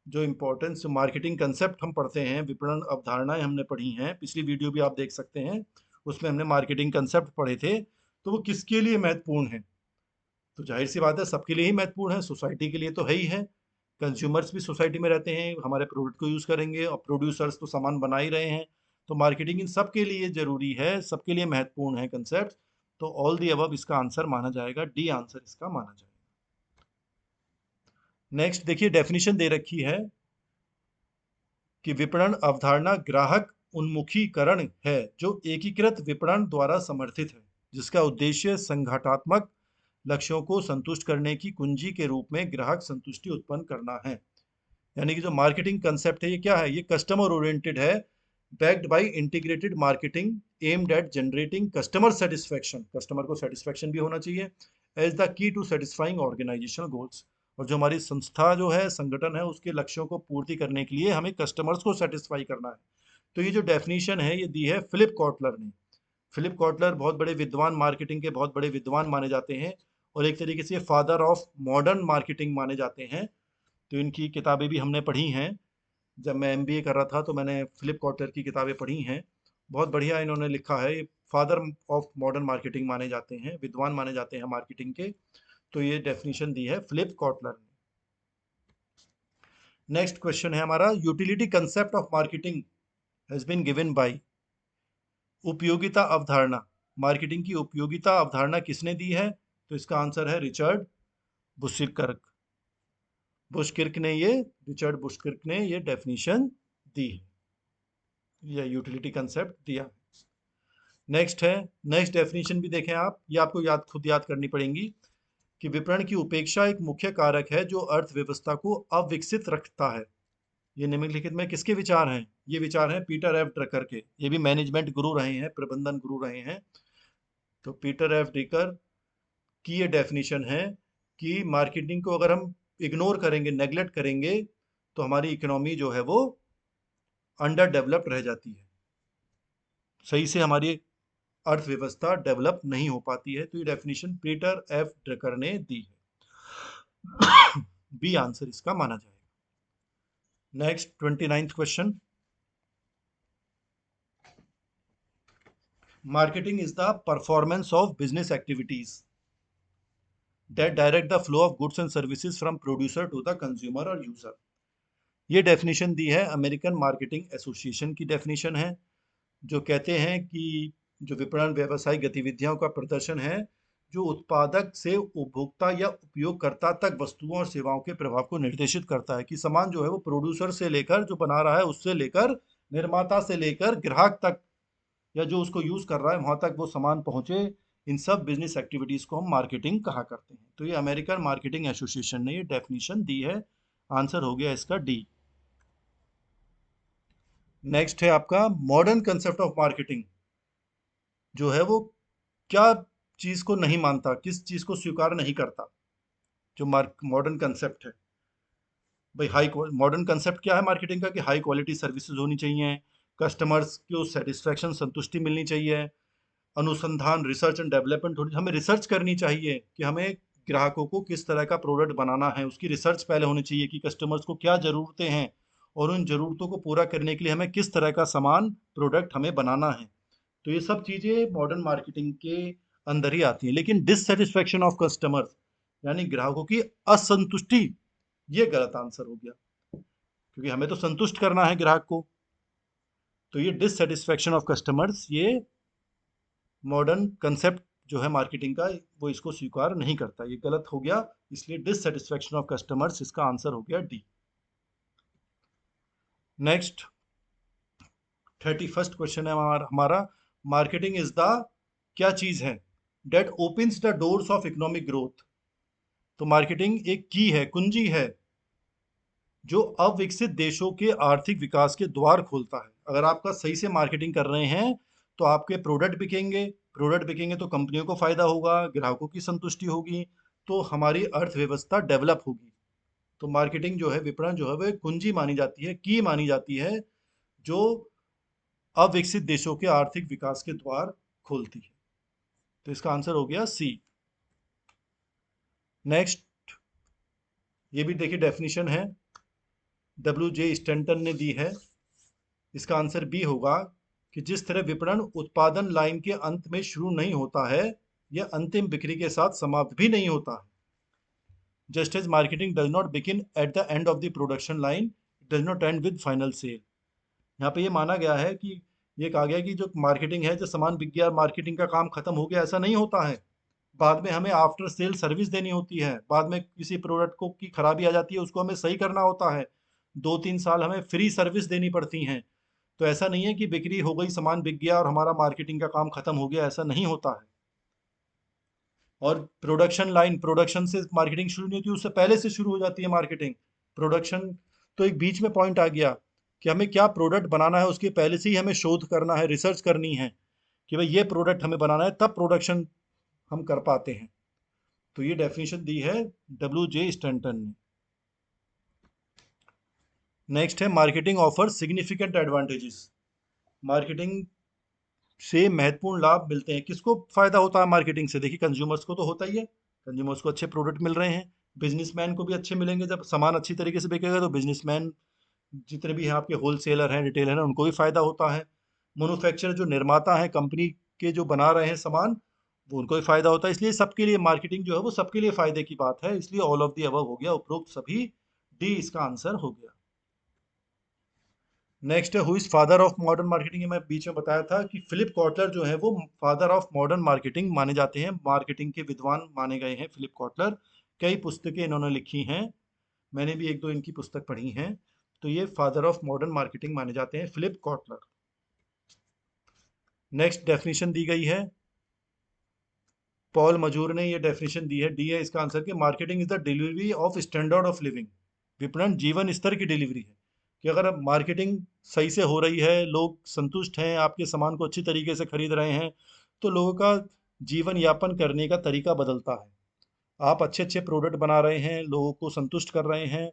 जो इंपॉर्टेंस मार्केटिंग कंसेप्ट हम पढ़ते हैं, विपणन अवधारणाएं हमने पढ़ी हैं, पिछली वीडियो भी आप देख सकते हैं, उसमें हमने मार्केटिंग कंसेप्ट पढ़े थे। तो वो किसके लिए महत्वपूर्ण है, तो जाहिर सी बात है सबके लिए ही महत्वपूर्ण है, सोसाइटी के लिए तो है ही है। कंज्यूमर्स भी सोसाइटी में रहते हैं, हमारे प्रोडक्ट को यूज़ करेंगे, और प्रोड्यूसर्स तो सामान बना ही रहे हैं। तो मार्केटिंग इन सबके लिए जरूरी है, सबके लिए महत्वपूर्ण है कंसेप्ट। तो ऑल दी अबव इसका आंसर माना जाएगा, डी आंसर इसका माना जाएगा। नेक्स्ट देखिए, डेफिनेशन दे रखी है कि विपणन अवधारणा ग्राहक उन्मुखीकरण है जो एकीकृत विपणन द्वारा समर्थित है। जिसका उद्देश्य संगठनात्मक लक्ष्यों को संतुष्ट करने की कुंजी के रूप में ग्राहक संतुष्टि उत्पन्न करना है। यानी कि जो मार्केटिंग कंसेप्ट है ये क्या है, ये कस्टमर ओरिएंटेड है, backed by integrated marketing aimed at generating customer satisfaction, customer को सेटिस्फैक्शन भी होना चाहिए, as the key to satisfying organisational goals. और जो हमारी संस्था जो है, संगठन है, उसके लक्ष्यों को पूर्ति करने के लिए हमें कस्टमर्स को सेटिस्फाई करना है। तो ये जो डेफिनेशन है ये दी है फिलिप कॉटलर ने। फिलिप कॉटलर बहुत बड़े विद्वान, मार्केटिंग के बहुत बड़े विद्वान माने जाते हैं और एक तरीके से फादर ऑफ मॉडर्न मार्केटिंग माने जाते हैं। तो इनकी किताबें भी हमने पढ़ी हैं। जब मैं एमबीए कर रहा था तो मैंने फिलिप कॉटलर की किताबें पढ़ी हैं। बहुत बढ़िया इन्होंने लिखा है। ये फादर ऑफ मॉडर्न मार्केटिंग माने जाते हैं, विद्वान माने जाते हैं मार्केटिंग के। तो ये डेफिनेशन दी है फिलिप कॉटलर ने। नेक्स्ट क्वेश्चन है हमारा, utility concept of marketing has been given by. उपयोगिता अवधारणा, मार्केटिंग की उपयोगिता अवधारणा किसने दी है? तो इसका आंसर है रिचर्ड बुशकिर्क। रिचर्ड बुशकिर्क ने ये डेफिनेशन दी है, या यूटिलिटी कंसेप्ट दिया। नेक्स्ट है, नेक्स्ट डेफिनेशन भी देखें आप, ये आपको खुद याद करनी पड़ेगी कि विपणन की उपेक्षा एक मुख्य कारक है जो अर्थव्यवस्था को अविकसित रखता है। ये निम्नलिखित में किसके विचार हैं? ये विचार हैं पीटर एफ ड्रकर के। ये भी मैनेजमेंट गुरु रहे हैं, प्रबंधन गुरु रहे हैं। तो पीटर एफ ड्रकर की ये डेफिनेशन है कि मार्केटिंग को अगर हम इग्नोर करेंगे, नेग्लेक्ट करेंगे, तो हमारी इकोनॉमी जो है वो अंडर डेवलप्ड रह जाती है, सही से हमारी अर्थव्यवस्था डेवलप नहीं हो पाती है। तो ये डेफिनेशन पीटर एफ ड्रकर ने दी है। बी आंसर इसका माना जाएगा। Next 29th question, marketing is the performance of business activities that direct the flow of goods and services from producer to the consumer or user। ये definition दी है American marketing association की definition है, जो कहते हैं कि जो विपणन व्यावसायिक गतिविधियों का प्रदर्शन है जो उत्पादक से उपभोक्ता या उपयोगकर्ता तक वस्तुओं और सेवाओं के प्रभाव को निर्देशित करता है। कि सामान जो है वो प्रोड्यूसर से लेकर, जो बना रहा है उससे लेकर, निर्माता से लेकर ग्राहक तक, या जो उसको यूज कर रहा है वहां तक वो सामान पहुंचे, इन सब बिजनेस एक्टिविटीज को हम मार्केटिंग कहा करते हैं। तो ये अमेरिकन मार्केटिंग एसोसिएशन ने ये डेफिनेशन दी है। आंसर हो गया इसका डी। नेक्स्ट है आपका मॉडर्न कंसेप्ट ऑफ मार्केटिंग, जो है वो क्या चीज को नहीं मानता, किस चीज को स्वीकार नहीं करता। जो मॉडर्न कंसेप्ट है भाई, मॉडर्न कंसेप्ट क्या है मार्केटिंग का, कि हाई क्वालिटी सर्विसेज होनी चाहिए, कस्टमर्स को सेटिस्फेक्शन, संतुष्टि मिलनी चाहिए, अनुसंधान, रिसर्च एंड डेवलपमेंट होनी, हमें रिसर्च करनी चाहिए कि हमें ग्राहकों को किस तरह का प्रोडक्ट बनाना है, उसकी रिसर्च पहले होनी चाहिए कि कस्टमर्स को क्या ज़रूरतें हैं और उन ज़रूरतों को पूरा करने के लिए हमें किस तरह का सामान, प्रोडक्ट हमें बनाना है। तो ये सब चीज़ें मॉडर्न मार्केटिंग के अंदर ही आती हैं। लेकिन डिससेटिस्फेक्शन ऑफ कस्टमर्स, यानी ग्राहकों की असंतुष्टि, ये गलत आंसर हो गया, क्योंकि हमें तो संतुष्ट करना है ग्राहक को। तो ये डिससेटिस्फेक्शन ऑफ कस्टमर्स, ये मॉडर्न कंसेप्ट जो है मार्केटिंग का, वो इसको स्वीकार नहीं करता, ये गलत हो गया। इसलिए डिससेटिस्फेक्शन ऑफ कस्टमर्स इसका आंसर हो गया डी। नेक्स्ट 31st क्वेश्चन है हमारा, मार्केटिंग इज द क्या चीज है that opens the doors of economic growth. तो मार्केटिंग एक की है, कुंजी है, जो अविकसित देशों के आर्थिक विकास के द्वार खोलता है। अगर आपका सही से मार्केटिंग कर रहे हैं तो आपके प्रोडक्ट बिकेंगे, प्रोडक्ट बिकेंगे तो कंपनियों को फायदा होगा, ग्राहकों की संतुष्टि होगी, तो हमारी अर्थव्यवस्था डेवलप होगी। तो मार्केटिंग जो है, विपणन जो है, वह कुंजी मानी जाती है, की मानी जाती है, जो अविकसित देशों के आर्थिक विकास के द्वार खोलती है। तो इसका आंसर हो गया सी। नेक्स्ट, ये भी देखिए डेफिनेशन है, WJ स्टैंटन ने दी है। इसका आंसर बी होगा कि जिस तरह विपणन उत्पादन लाइन के अंत में शुरू नहीं होता है, यह अंतिम बिक्री के साथ समाप्त भी नहीं होता है। Just as marketing does not begin at the end of the production line, it does not end with final sale. यहाँ पे ये माना गया है कि, ये कहा गया कि जो मार्केटिंग है, जो सामान बिक गया, मार्केटिंग का काम खत्म हो गया, ऐसा नहीं होता है। बाद में हमें आफ्टर सेल सर्विस देनी होती है। बाद में किसी प्रोडक्ट को की खराबी आ जाती है, उसको हमें सही करना होता है। 2-3 साल हमें फ्री सर्विस देनी पड़ती हैं। तो ऐसा नहीं है कि बिक्री हो गई, सामान बिक गया और हमारा मार्केटिंग का काम खत्म हो गया, ऐसा नहीं होता है। और प्रोडक्शन लाइन, प्रोडक्शन से मार्केटिंग शुरू नहीं होती, उससे पहले से शुरू हो जाती है मार्केटिंग। प्रोडक्शन तो एक बीच में पॉइंट आ गया कि हमें क्या प्रोडक्ट बनाना है, उसके पहले से ही हमें शोध करना है, रिसर्च करनी है कि भाई ये प्रोडक्ट हमें बनाना है, तब प्रोडक्शन हम कर पाते हैं। तो ये डेफिनेशन दी है WJ स्टैंटन ने। नेक्स्ट है marketing offer significant advantages. Marketing से महत्वपूर्ण लाभ मिलते हैं। किसको फायदा होता है मार्केटिंग से? देखिए, कंज्यूमर्स को तो होता ही है, कंज्यूमर्स को अच्छे प्रोडक्ट मिल रहे हैं, बिजनेसमैन को भी अच्छे मिलेंगे, जब सामान अच्छी तरीके से बिकेगा तो बिजनेसमैन जितने भी हैं आपके होलसेलर हैं, रिटेलर हैं, उनको भी फायदा होता है। मैन्युफैक्चरर जो निर्माता हैं कंपनी के, जो बना रहे हैं सामान, वो उनको भी फायदा होता है। इसलिए सबके लिए मार्केटिंग जो है वो सबके लिए फायदे की बात है, इसलिए ऑल ऑफ दी अबव हो गया, उपरोक्त सभी। डी इसका आंसर हो गया। नेक्स्ट है who is father of modern marketing. मैं बीच में बताया था कि फिलिप कॉटलर जो है वो फादर ऑफ मॉडर्न मार्केटिंग माने जाते हैं, मार्केटिंग के विद्वान माने गए हैं फिलिप कॉटलर। कई पुस्तकें इन्होंने लिखी हैं, मैंने भी एक दो इनकी पुस्तक पढ़ी हैं। तो ये फादर ऑफ मॉडर्न मार्केटिंग माने जाते हैं फिलिप कॉटलर। नेक्स्ट डेफिनेशन दी गई है, पॉल मजूर ने ये डेफिनेशन दी है, डी है इसका आंसर, कि marketing is the delivery of standard of living. विपणन जीवन स्तर की डिलीवरी है, कि अगर अब मार्केटिंग सही से हो रही है, लोग संतुष्ट हैं, आपके सामान को अच्छी तरीके से खरीद रहे हैं, तो लोगों का जीवन यापन करने का तरीका बदलता है। आप अच्छे अच्छे प्रोडक्ट बना रहे हैं, लोगों को संतुष्ट कर रहे हैं,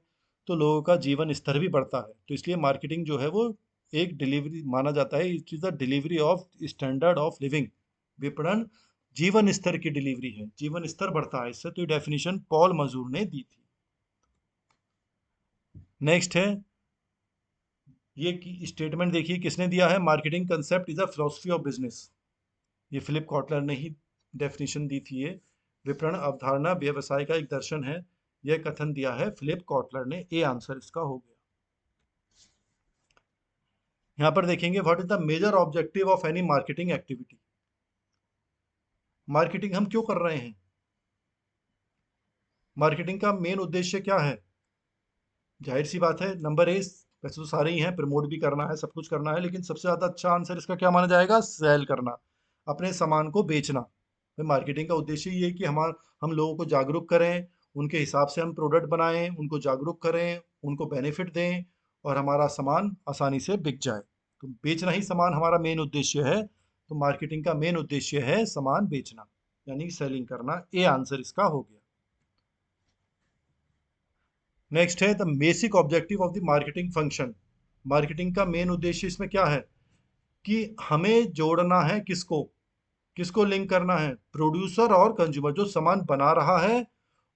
तो लोगों का जीवन स्तर भी बढ़ता है। तो इसलिए मार्केटिंग जो है वो एक डिलीवरी माना जाता है, it is the delivery of standard of living. विपणन जीवन स्तर की डिलीवरी है, जीवन स्तर बढ़ता है इससे। तो ये डेफिनेशन पॉल मजूर ने दी थी। नेक्स्ट है, ये स्टेटमेंट देखिए किसने दिया है, marketing concept is a philosophy of business. ये फिलिप कॉटलर ने ही डेफिनेशन दी थी ये। विपणन अवधारणा व्यवसाय का एक दर्शन है, यह कथन दिया है फिलिप कॉटलर ने। ए आंसर इसका हो गया। यहां पर देखेंगे, what is the major objective of any marketing activity. Marketing हम क्यों कर रहे हैं? मार्केटिंग का मेन उद्देश्य क्या है? जाहिर सी बात है, नंबर ए, वैसे तो सारे ही हैं, प्रमोट भी करना है, सब कुछ करना है, लेकिन सबसे ज़्यादा अच्छा आंसर इसका क्या माना जाएगा? सेल करना, अपने सामान को बेचना। तो मार्केटिंग का उद्देश्य ये है कि हम लोगों को जागरूक करें, उनके हिसाब से हम प्रोडक्ट बनाएं, उनको जागरूक करें, उनको बेनिफिट दें, और हमारा सामान आसानी से बिक जाए। तो बेचना ही सामान हमारा मेन उद्देश्य है। तो मार्केटिंग का मेन उद्देश्य है सामान बेचना, यानी सेलिंग करना। ए आंसर इसका हो गया। नेक्स्ट है the basic objective of the marketing function. Marketing का मेन उद्देश्य इसमें क्या है? कि हमें जोड़ना है किसको, किसको लिंक करना है? प्रोड्यूसर और कंज्यूमर, जो सामान बना रहा है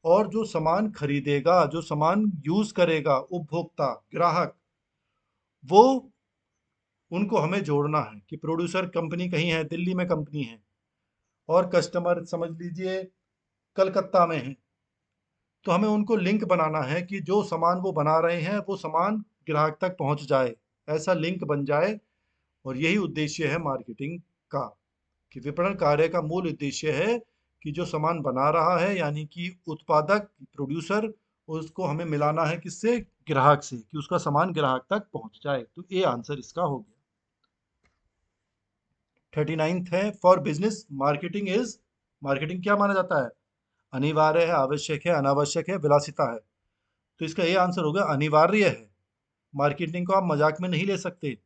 और जो सामान खरीदेगा, जो सामान यूज करेगा, उपभोक्ता, ग्राहक, वो, उनको हमें जोड़ना है। कि प्रोड्यूसर कंपनी कहीं है, दिल्ली में कंपनी है, और कस्टमर समझ लीजिए कलकत्ता में है, तो हमें उनको लिंक बनाना है कि जो सामान वो बना रहे हैं वो सामान ग्राहक तक पहुंच जाए, ऐसा लिंक बन जाए। और यही उद्देश्य है मार्केटिंग का, कि विपणन कार्य का मूल उद्देश्य है कि जो सामान बना रहा है, यानी कि उत्पादक, प्रोड्यूसर, उसको हमें मिलाना है किससे? ग्राहक से, कि उसका सामान ग्राहक तक पहुंच जाए। तो ए आंसर इसका हो गया। 39th है, for business marketing is. Marketing क्या माना जाता है? अनिवार्य है, आवश्यक है, अनावश्यक है, विलासिता है। तो इसका ये आंसर होगा अनिवार्य है। मार्केटिंग को आप मजाक में नहीं ले सकते।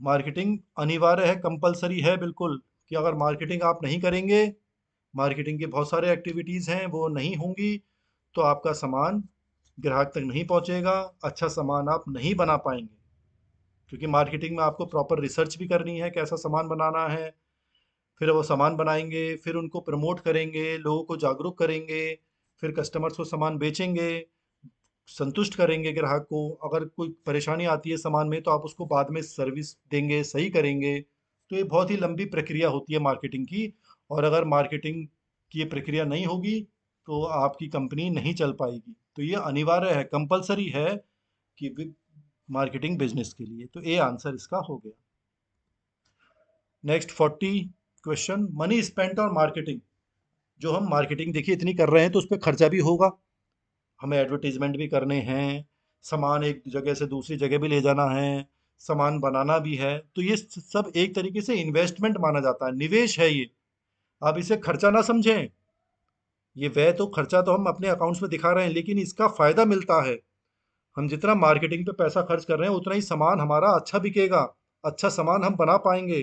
मार्केटिंग अनिवार्य है, कंपलसरी है बिल्कुल, कि अगर मार्केटिंग आप नहीं करेंगे, मार्केटिंग के बहुत सारे एक्टिविटीज़ हैं, वो नहीं होंगी, तो आपका सामान ग्राहक तक नहीं पहुंचेगा, अच्छा सामान आप नहीं बना पाएंगे। क्योंकि मार्केटिंग में आपको प्रॉपर रिसर्च भी करनी है, कैसा सामान बनाना है, फिर वो सामान बनाएंगे, फिर उनको प्रमोट करेंगे, लोगों को जागरूक करेंगे, फिर कस्टमर्स को सामान बेचेंगे, संतुष्ट करेंगे ग्राहक को। अगर कोई परेशानी आती है सामान में, तो आप उसको बाद में सर्विस देंगे, सही करेंगे। तो ये बहुत ही लंबी प्रक्रिया होती है मार्केटिंग की, और अगर मार्केटिंग की ये प्रक्रिया नहीं होगी तो आपकी कंपनी नहीं चल पाएगी। तो ये अनिवार्य है, कंपलसरी है कि मार्केटिंग बिजनेस के लिए। तो ए आंसर इसका हो गया। Next 40 question, money spent on marketing. जो हम मार्केटिंग देखिए इतनी कर रहे हैं, तो उस पर खर्चा भी होगा, हमें एडवर्टीजमेंट भी करने हैं, सामान एक जगह से दूसरी जगह भी ले जाना है, सामान बनाना भी है। तो ये सब एक तरीके से इन्वेस्टमेंट माना जाता है, निवेश है ये। आप इसे खर्चा ना समझें, ये व्यय तो खर्चा तो हम अपने अकाउंट्स में दिखा रहे हैं, लेकिन इसका फायदा मिलता है। हम जितना मार्केटिंग पे पैसा खर्च कर रहे हैं उतना ही सामान हमारा अच्छा बिकेगा, अच्छा सामान हम बना पाएंगे,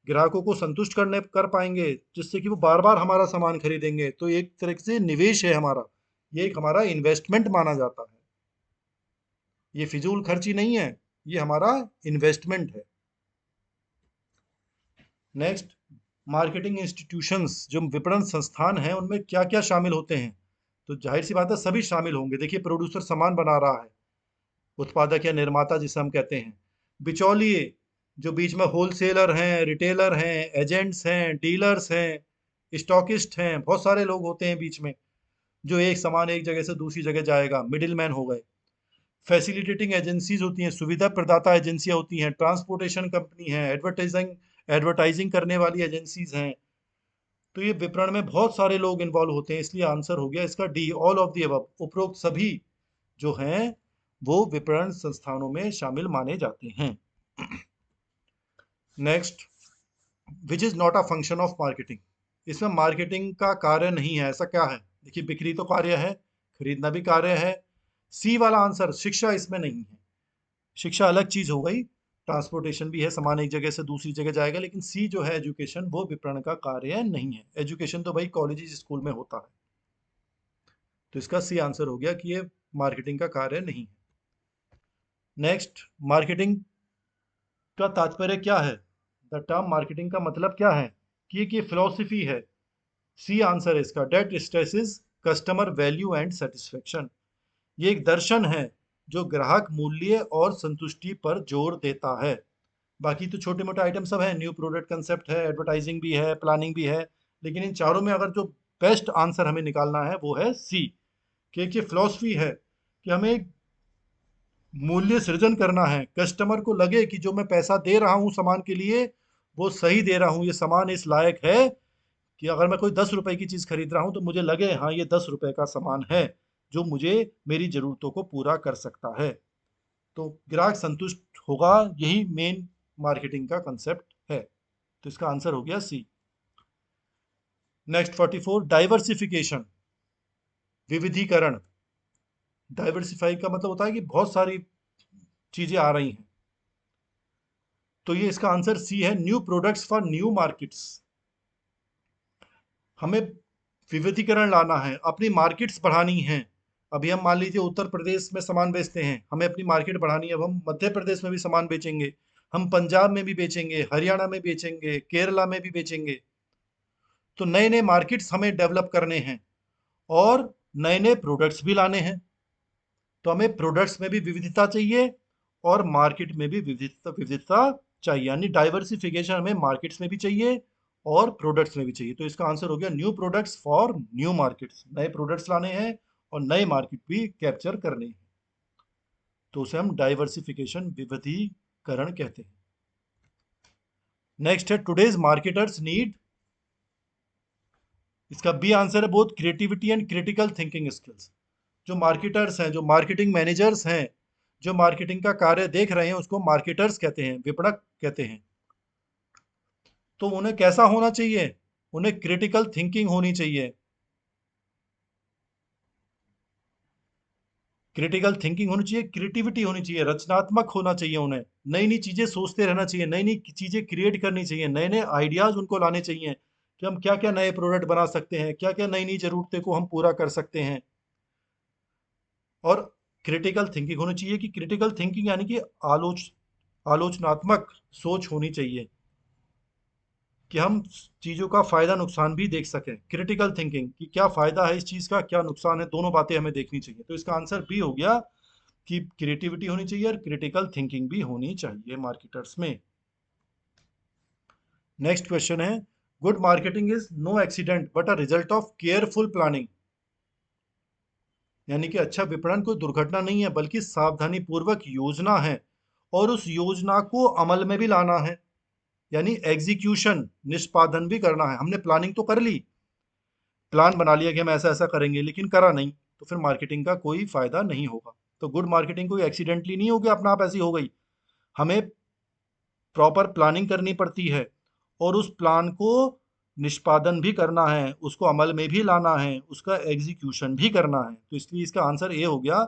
ग्राहकों को संतुष्ट करने कर पाएंगे, जिससे कि वो बार बार हमारा सामान खरीदेंगे। तो एक तरह से निवेश है हमारा, ये एक हमारा इन्वेस्टमेंट माना जाता है। ये फिजूल खर्ची नहीं है, ये हमारा इन्वेस्टमेंट है। नेक्स्ट, मार्केटिंग इंस्टीट्यूशंस, जो विपणन संस्थान हैं उनमें क्या क्या शामिल होते हैं? तो जाहिर सी बात है सभी शामिल होंगे। देखिए, प्रोड्यूसर सामान बना रहा है, उत्पादक या निर्माता जिसे हम कहते हैं, बिचौलिए जो बीच में होलसेलर हैं, रिटेलर हैं, एजेंट्स हैं, डीलर्स हैं, स्टॉकिस्ट हैं, बहुत सारे लोग होते हैं बीच में, जो एक सामान एक जगह से दूसरी जगह जाएगा, मिडिल मैन हो गए। फैसिलिटेटिंग एजेंसीज होती हैं, सुविधा प्रदाता एजेंसियां होती हैं, ट्रांसपोर्टेशन कंपनी है, एडवर्टाइजिंग करने वाली एजेंसीज हैं। तो ये विपणन में बहुत सारे लोग इन्वॉल्व होते हैं, इसलिए आंसर हो गया इसका D, all of the above. उपरोक्त सभी जो हैं वो विपणन संस्थानों में शामिल माने जाते हैं। Next, which is not a function of marketing. इसमें मार्केटिंग का कार्य नहीं है, ऐसा क्या है? देखिए, बिक्री तो कार्य है, खरीदना भी कार्य है। सी वाला आंसर, शिक्षा इसमें नहीं है। शिक्षा अलग चीज हो गई, ट्रांसपोर्टेशन भी है, सामान एक जगह से दूसरी जगह जाएगा, लेकिन सी जो है एजुकेशन, वो विपणन का कार्य नहीं है। एजुकेशन तो भाई कॉलेज स्कूल में होता है। तो इसका सी आंसर हो गया कि ये मार्केटिंग का कार्य नहीं है। नेक्स्ट, मार्केटिंग का तात्पर्य क्या है? द टर्म मार्केटिंग का मतलब क्या है? कि एक ये फिलॉसफी है। सी आंसर है इसका, that stresses customer value and satisfaction. ये एक दर्शन है जो ग्राहक मूल्य और संतुष्टि पर जोर देता है। बाकी तो छोटे मोटे आइटम सब है, न्यू प्रोडक्ट कंसेप्ट है, एडवर्टाइजिंग भी है, प्लानिंग भी है, लेकिन इन चारों में अगर जो बेस्ट आंसर हमें निकालना है वो है सी, कि एक ये फिलॉसफी है कि हमें एक मूल्य सृजन करना है, कस्टमर को लगे कि जो मैं पैसा दे रहा हूँ सामान के लिए वो सही दे रहा हूँ, ये सामान इस लायक है कि अगर मैं कोई 10 रुपए की चीज़ खरीद रहा हूँ तो मुझे लगे हाँ ये 10 रुपए का सामान है जो मुझे मेरी ज़रूरतों को पूरा कर सकता है। तो ग्राहक संतुष्ट होगा, यही मेन मार्केटिंग का कंसेप्ट है। तो इसका आंसर हो गया सी। नेक्स्ट 44, डाइवर्सिफिकेशन, विविधीकरण। डाइवर्सिफाई का मतलब होता है कि बहुत सारी चीज़ें आ रही हैं। तो ये इसका आंसर सी है, new products for new markets. हमें विविधीकरण लाना है, अपनी मार्केट्स बढ़ानी है। अभी हम मान लीजिए उत्तर प्रदेश में सामान बेचते हैं, हमें अपनी मार्केट बढ़ानी है, अब हम मध्य प्रदेश में भी सामान बेचेंगे, हम पंजाब में भी बेचेंगे, हरियाणा में बेचेंगे, केरला में भी बेचेंगे। तो नए नए मार्केट्स हमें डेवलप करने हैं और नए नए प्रोडक्ट्स भी लाने हैं। तो हमें प्रोडक्ट्स में भी विविधता चाहिए और मार्केट में भी विविधता विविधता चाहिए, यानी डाइवर्सिफिकेशन हमें मार्केट्स में भी चाहिए और प्रोडक्ट्स में भी चाहिए। तो इसका आंसर हो गया new products for new markets. नए प्रोडक्ट्स लाने हैं और नए मार्केट भी कैप्चर करने हैं, तो उसे हम डाइवर्सिफिकेशन, विविधीकरण कहते हैं। नेक्स्ट है, टुडेज मार्केटर्स नीड, इसका बी आंसर है both creativity and critical thinking skills. जो मार्केटर्स हैं, जो मार्केटिंग मैनेजर्स हैं, जो मार्केटिंग का कार्य देख रहे हैं उसको मार्केटर्स कहते हैं, विपणक कहते हैं। तो उन्हें कैसा होना चाहिए? उन्हें क्रिटिकल थिंकिंग होनी चाहिए। क्रिटिकल थिंकिंग होनी चाहिए, क्रिएटिविटी होनी चाहिए, रचनात्मक होना चाहिए, उन्हें नई नई चीजें सोचते रहना चाहिए, नई नई चीजें क्रिएट करनी चाहिए, नए नए आइडियाज उनको लाने चाहिए कि हम क्या क्या नए प्रोडक्ट बना सकते हैं, क्या क्या नई नई जरूरतें को हम पूरा कर सकते हैं। और क्रिटिकल थिंकिंग होनी चाहिए, कि क्रिटिकल थिंकिंग यानी कि आलोचनात्मक सोच होनी चाहिए, कि हम चीज़ों का फायदा नुकसान भी देख सकें। क्रिटिकल थिंकिंग कि क्या फायदा है इस चीज़ का, क्या नुकसान है, दोनों बातें हमें देखनी चाहिए। तो इसका आंसर बी हो गया कि क्रिएटिविटी होनी चाहिए और क्रिटिकल थिंकिंग भी होनी चाहिए मार्केटर्स में। नेक्स्ट क्वेश्चन है, good marketing is no accident but a result of careful planning. यानी कि अच्छा विपणन कोई दुर्घटना नहीं है बल्कि सावधानी पूर्वक योजना है और उस योजना को अमल में भी लाना है, यानी एग्जीक्यूशन, निष्पादन भी करना है। हमने प्लानिंग तो कर ली, प्लान बना लिया कि हम ऐसा ऐसा करेंगे, लेकिन करा नहीं, तो फिर मार्केटिंग का कोई फायदा नहीं होगा। तो गुड मार्केटिंग कोई एक्सीडेंटली नहीं होगी, अपना आप ऐसी हो गई। हमें प्रॉपर प्लानिंग करनी पड़ती है और उस प्लान को निष्पादन भी करना है, उसको अमल में भी लाना है, उसका एग्जीक्यूशन भी करना है। तो इसलिए इसका आंसर ए हो गया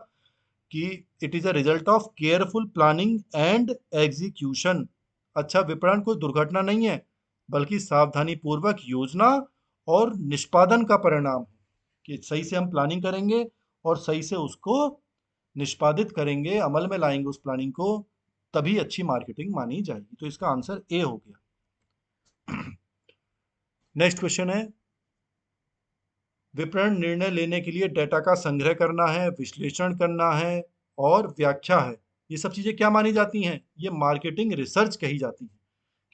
कि it is a result of careful planning and execution. अच्छा विपणन कोई दुर्घटना नहीं है, बल्कि सावधानी पूर्वक योजना और निष्पादन का परिणाम है कि सही से हम प्लानिंग करेंगे और सही से उसको निष्पादित करेंगे, अमल में लाएंगे उस प्लानिंग को, तभी अच्छी मार्केटिंग मानी जाएगी। तो इसका आंसर ए हो गया। नेक्स्ट क्वेश्चन है, विपणन निर्णय लेने के लिए डेटा का संग्रह करना है, विश्लेषण करना है और व्याख्या है। ये सब चीजें क्या मानी जाती हैं? ये मार्केटिंग रिसर्च कही जाती है,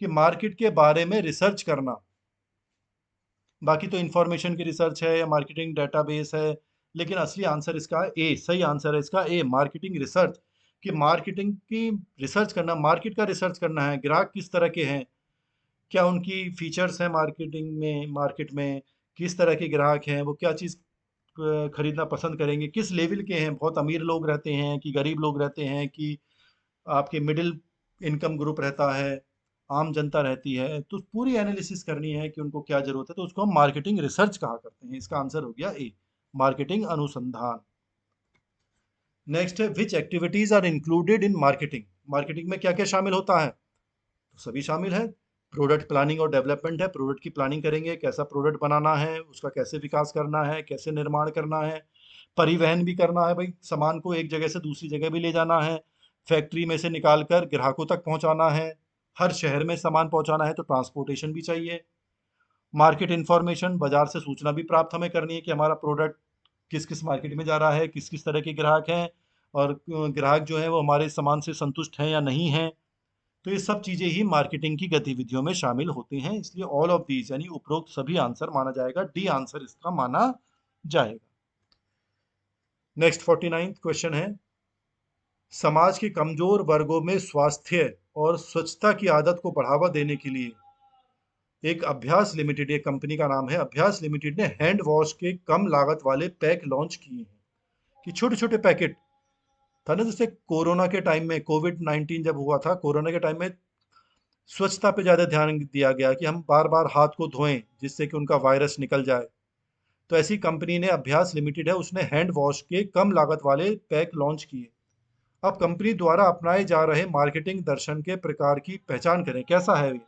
कि मार्केट के बारे में रिसर्च करना। बाकी तो इंफॉर्मेशन की रिसर्च है या मार्केटिंग डेटाबेस है, लेकिन असली आंसर इसका ए, सही आंसर है इसका ए, मार्केटिंग रिसर्च। कि मार्केटिंग की रिसर्च करना, मार्केट का रिसर्च करना है, ग्राहक किस तरह के हैं, क्या उनकी फीचर्स हैं मार्केटिंग में, मार्केट में किस तरह के ग्राहक हैं, वो क्या चीज़ खरीदना पसंद करेंगे, किस लेवल के हैं, बहुत अमीर लोग रहते हैं कि गरीब लोग रहते हैं कि आपके मिडिल इनकम ग्रुप रहता है, आम जनता रहती है। तो पूरी एनालिसिस करनी है कि उनको क्या जरूरत है, तो उसको हम मार्केटिंग रिसर्च कहा करते हैं। इसका आंसर हो गया ए, मार्केटिंग अनुसंधान। नेक्स्ट है, which activities are included in marketing. Marketing में क्या क्या शामिल होता है? तो सभी शामिल है। प्रोडक्ट प्लानिंग और डेवलपमेंट है, प्रोडक्ट की प्लानिंग करेंगे, कैसा प्रोडक्ट बनाना है, उसका कैसे विकास करना है, कैसे निर्माण करना है। परिवहन भी करना है, भाई सामान को एक जगह से दूसरी जगह भी ले जाना है, फैक्ट्री में से निकाल कर ग्राहकों तक पहुंचाना है, हर शहर में सामान पहुंचाना है, तो ट्रांसपोर्टेशन भी चाहिए। मार्केट इंफॉर्मेशन, बाजार से सूचना भी प्राप्त हमें करनी है कि हमारा प्रोडक्ट किस किस मार्केट में जा रहा है, किस किस तरह के ग्राहक हैं, और ग्राहक जो है वो हमारे सामान से संतुष्ट हैं या नहीं हैं। तो ये सब चीजें ही मार्केटिंग की गतिविधियों में शामिल होती हैं। इसलिए ऑल ऑफ दीज यानी उपरोक्त सभी आंसर माना जाएगा, डी आंसर इसका माना जाएगा। नेक्स्ट 49th क्वेश्चन है, समाज के कमजोर वर्गों में स्वास्थ्य और स्वच्छता की आदत को बढ़ावा देने के लिए एक अभ्यास लिमिटेड, एक कंपनी का नाम है अभ्यास लिमिटेड, ने हैंड वॉश के कम लागत वाले पैक लॉन्च किए हैं। कि छोटे छोटे पैकेट था ना, जैसे कोरोना के टाइम में, कोविड-19 जब हुआ था, कोरोना के टाइम में स्वच्छता पे ज़्यादा ध्यान दिया गया कि हम बार बार हाथ को धोएं जिससे कि उनका वायरस निकल जाए। तो ऐसी कंपनी ने, अभ्यास लिमिटेड है, उसने हैंड वॉश के कम लागत वाले पैक लॉन्च किए। अब कंपनी द्वारा अपनाए जा रहे मार्केटिंग दर्शन के प्रकार की पहचान करें, कैसा है ये?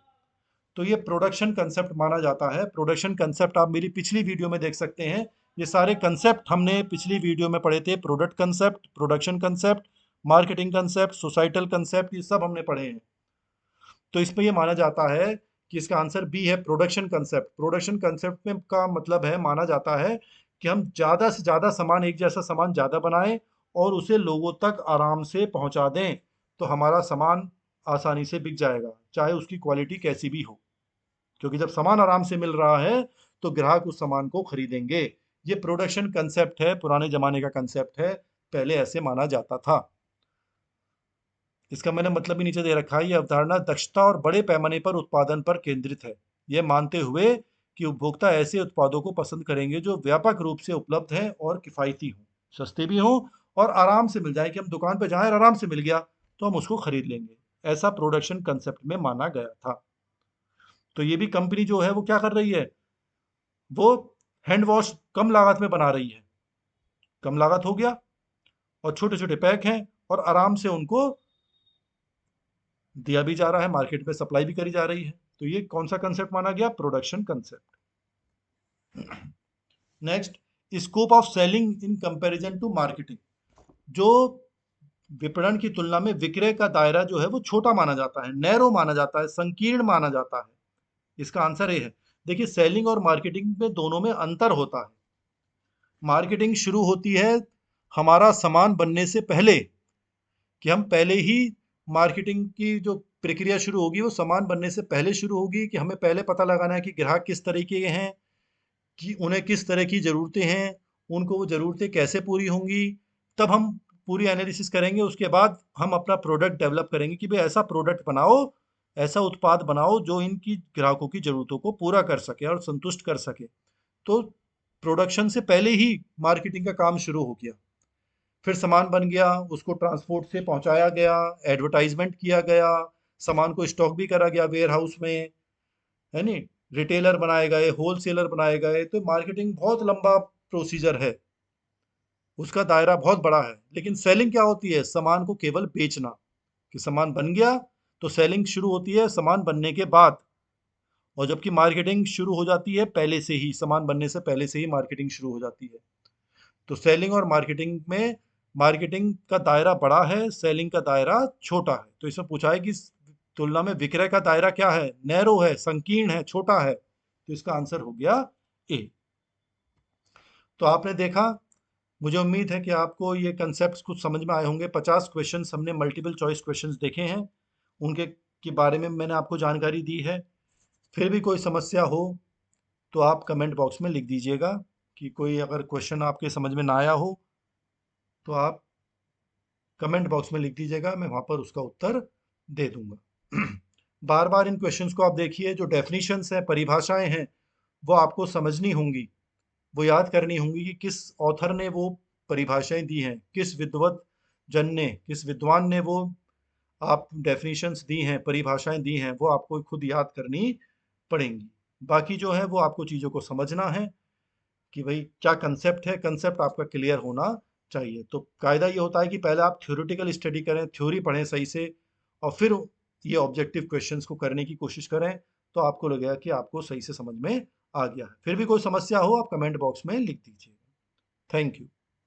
तो ये प्रोडक्शन कंसेप्ट माना जाता है। प्रोडक्शन कंसेप्ट आप मेरी पिछली वीडियो में देख सकते हैं। ये सारे कंसेप्ट हमने पिछली वीडियो में पढ़े थे, product concept, production concept, marketing concept, societal concept, ये सब हमने पढ़े हैं। तो इसमें ये माना जाता है कि इसका आंसर बी है, प्रोडक्शन कंसेप्ट। प्रोडक्शन कंसेप्ट में का मतलब है, माना जाता है कि हम ज़्यादा से ज़्यादा सामान, एक जैसा सामान ज़्यादा बनाएं और उसे लोगों तक आराम से पहुंचा दें, तो हमारा सामान आसानी से बिक जाएगा, चाहे उसकी क्वालिटी कैसी भी हो। क्योंकि जब सामान आराम से मिल रहा है तो ग्राहक उस सामान को खरीदेंगे। ये प्रोडक्शन कंसेप्ट है, पुराने जमाने का कंसेप्ट है, पहले ऐसे माना जाता था। इसका मैंने मतलब भी नीचे दे रखा है। ये अवधारणा दक्षता और बड़े पैमाने पर उत्पादन पर केंद्रित है, ये मानते हुए कि उपभोक्ता ऐसे उत्पादों को पसंद करेंगे जो व्यापक रूप से उपलब्ध हैं और किफ़ायती हों, सस्ते भी हों और आराम से मिल जाए, कि हम दुकान पर जाएं और आराम से मिल गया तो हम उसको खरीद लेंगे। ऐसा प्रोडक्शन कंसेप्ट में माना गया था। तो ये भी कंपनी जो है वो क्या कर रही है, वो हैंड वॉश कम लागत में बना रही है। कम लागत हो गया और छोटे छोटे पैक हैं और आराम से उनको दिया भी जा रहा है, मार्केट में सप्लाई भी करी जा रही है। तो ये कौन सा कंसेप्ट माना गया? Production concept. Next, scope of selling in comparison to marketing. जो विपणन की तुलना में विक्रय का दायरा जो है वो छोटा माना जाता है, नैरो माना जाता है, संकीर्ण माना जाता है। इसका आंसर ए है। देखिए, सेलिंग और मार्केटिंग में दोनों में अंतर होता है। मार्केटिंग शुरू होती है हमारा सामान बनने से पहले, कि हम पहले ही मार्केटिंग की जो प्रक्रिया शुरू होगी वो सामान बनने से पहले शुरू होगी, कि हमें पहले पता लगाना है कि ग्राहक किस तरीके के हैं, कि उन्हें किस तरह की ज़रूरतें हैं, उनको वो ज़रूरतें कैसे पूरी होंगी। तब हम पूरी एनालिसिस करेंगे, उसके बाद हम अपना प्रोडक्ट डेवलप करेंगे कि भाई ऐसा प्रोडक्ट बनाओ, ऐसा उत्पाद बनाओ जो इनकी ग्राहकों की ज़रूरतों को पूरा कर सके और संतुष्ट कर सके। तो प्रोडक्शन से पहले ही मार्केटिंग का काम शुरू हो गया। फिर सामान बन गया, उसको ट्रांसपोर्ट से पहुंचाया गया, एडवर्टाइजमेंट किया गया, सामान को स्टॉक भी करा गया वेयर हाउस में, है नी, रिटेलर बनाए गए, होलसेलर बनाए गए, तो मार्केटिंग बहुत लंबा प्रोसीजर है, उसका दायरा बहुत बड़ा है। लेकिन सेलिंग क्या होती है? सामान को केवल बेचना, कि सामान बन गया तो सेलिंग शुरू होती है सामान बनने के बाद। और जबकि मार्केटिंग शुरू हो जाती है पहले से ही, सामान बनने से पहले से ही मार्केटिंग शुरू हो जाती है। तो सेलिंग और मार्केटिंग में, मार्केटिंग का दायरा बड़ा है, सेलिंग का दायरा छोटा है। तो इसमें पूछा है कि तुलना में विक्रय का दायरा क्या है? नैरो है, संकीर्ण है, छोटा है। तो इसका आंसर हो गया ए। तो आपने देखा, मुझे उम्मीद है कि आपको ये कंसेप्ट कुछ समझ में आए होंगे। 50 क्वेश्चंस हमने मल्टीपल चॉइस क्वेश्चंस देखे हैं, उनके के बारे में मैंने आपको जानकारी दी है। फिर भी कोई समस्या हो तो आप कमेंट बॉक्स में लिख दीजिएगा, कि कोई अगर क्वेश्चन आपके समझ में ना आया हो तो आप कमेंट बॉक्स में लिख दीजिएगा, मैं वहाँ पर उसका उत्तर दे दूंगा। बार बार इन क्वेश्चंस को आप देखिए, जो डेफिनेशंस हैं, परिभाषाएं हैं, वो आपको समझनी होंगी, वो याद करनी होंगी कि किस ऑथर ने वो परिभाषाएं दी हैं, किस विद्वत जन ने, किस विद्वान ने वो आप डेफिनेशंस दी हैं, परिभाषाएं दी हैं, वो आपको खुद याद करनी पड़ेंगी। बाकी जो है वो आपको चीज़ों को समझना है, कि भाई क्या कंसेप्ट है, कंसेप्ट आपका क्लियर होना चाहिए। तो कायदा ये होता है कि पहले आप थ्योरेटिकल स्टडी करें, थ्योरी पढ़ें सही से, और फिर ये ऑब्जेक्टिव क्वेश्चंस को करने की कोशिश करें, तो आपको लगेगा कि आपको सही से समझ में आ गया है। फिर भी कोई समस्या हो आप कमेंट बॉक्स में लिख दीजिए। Thank you.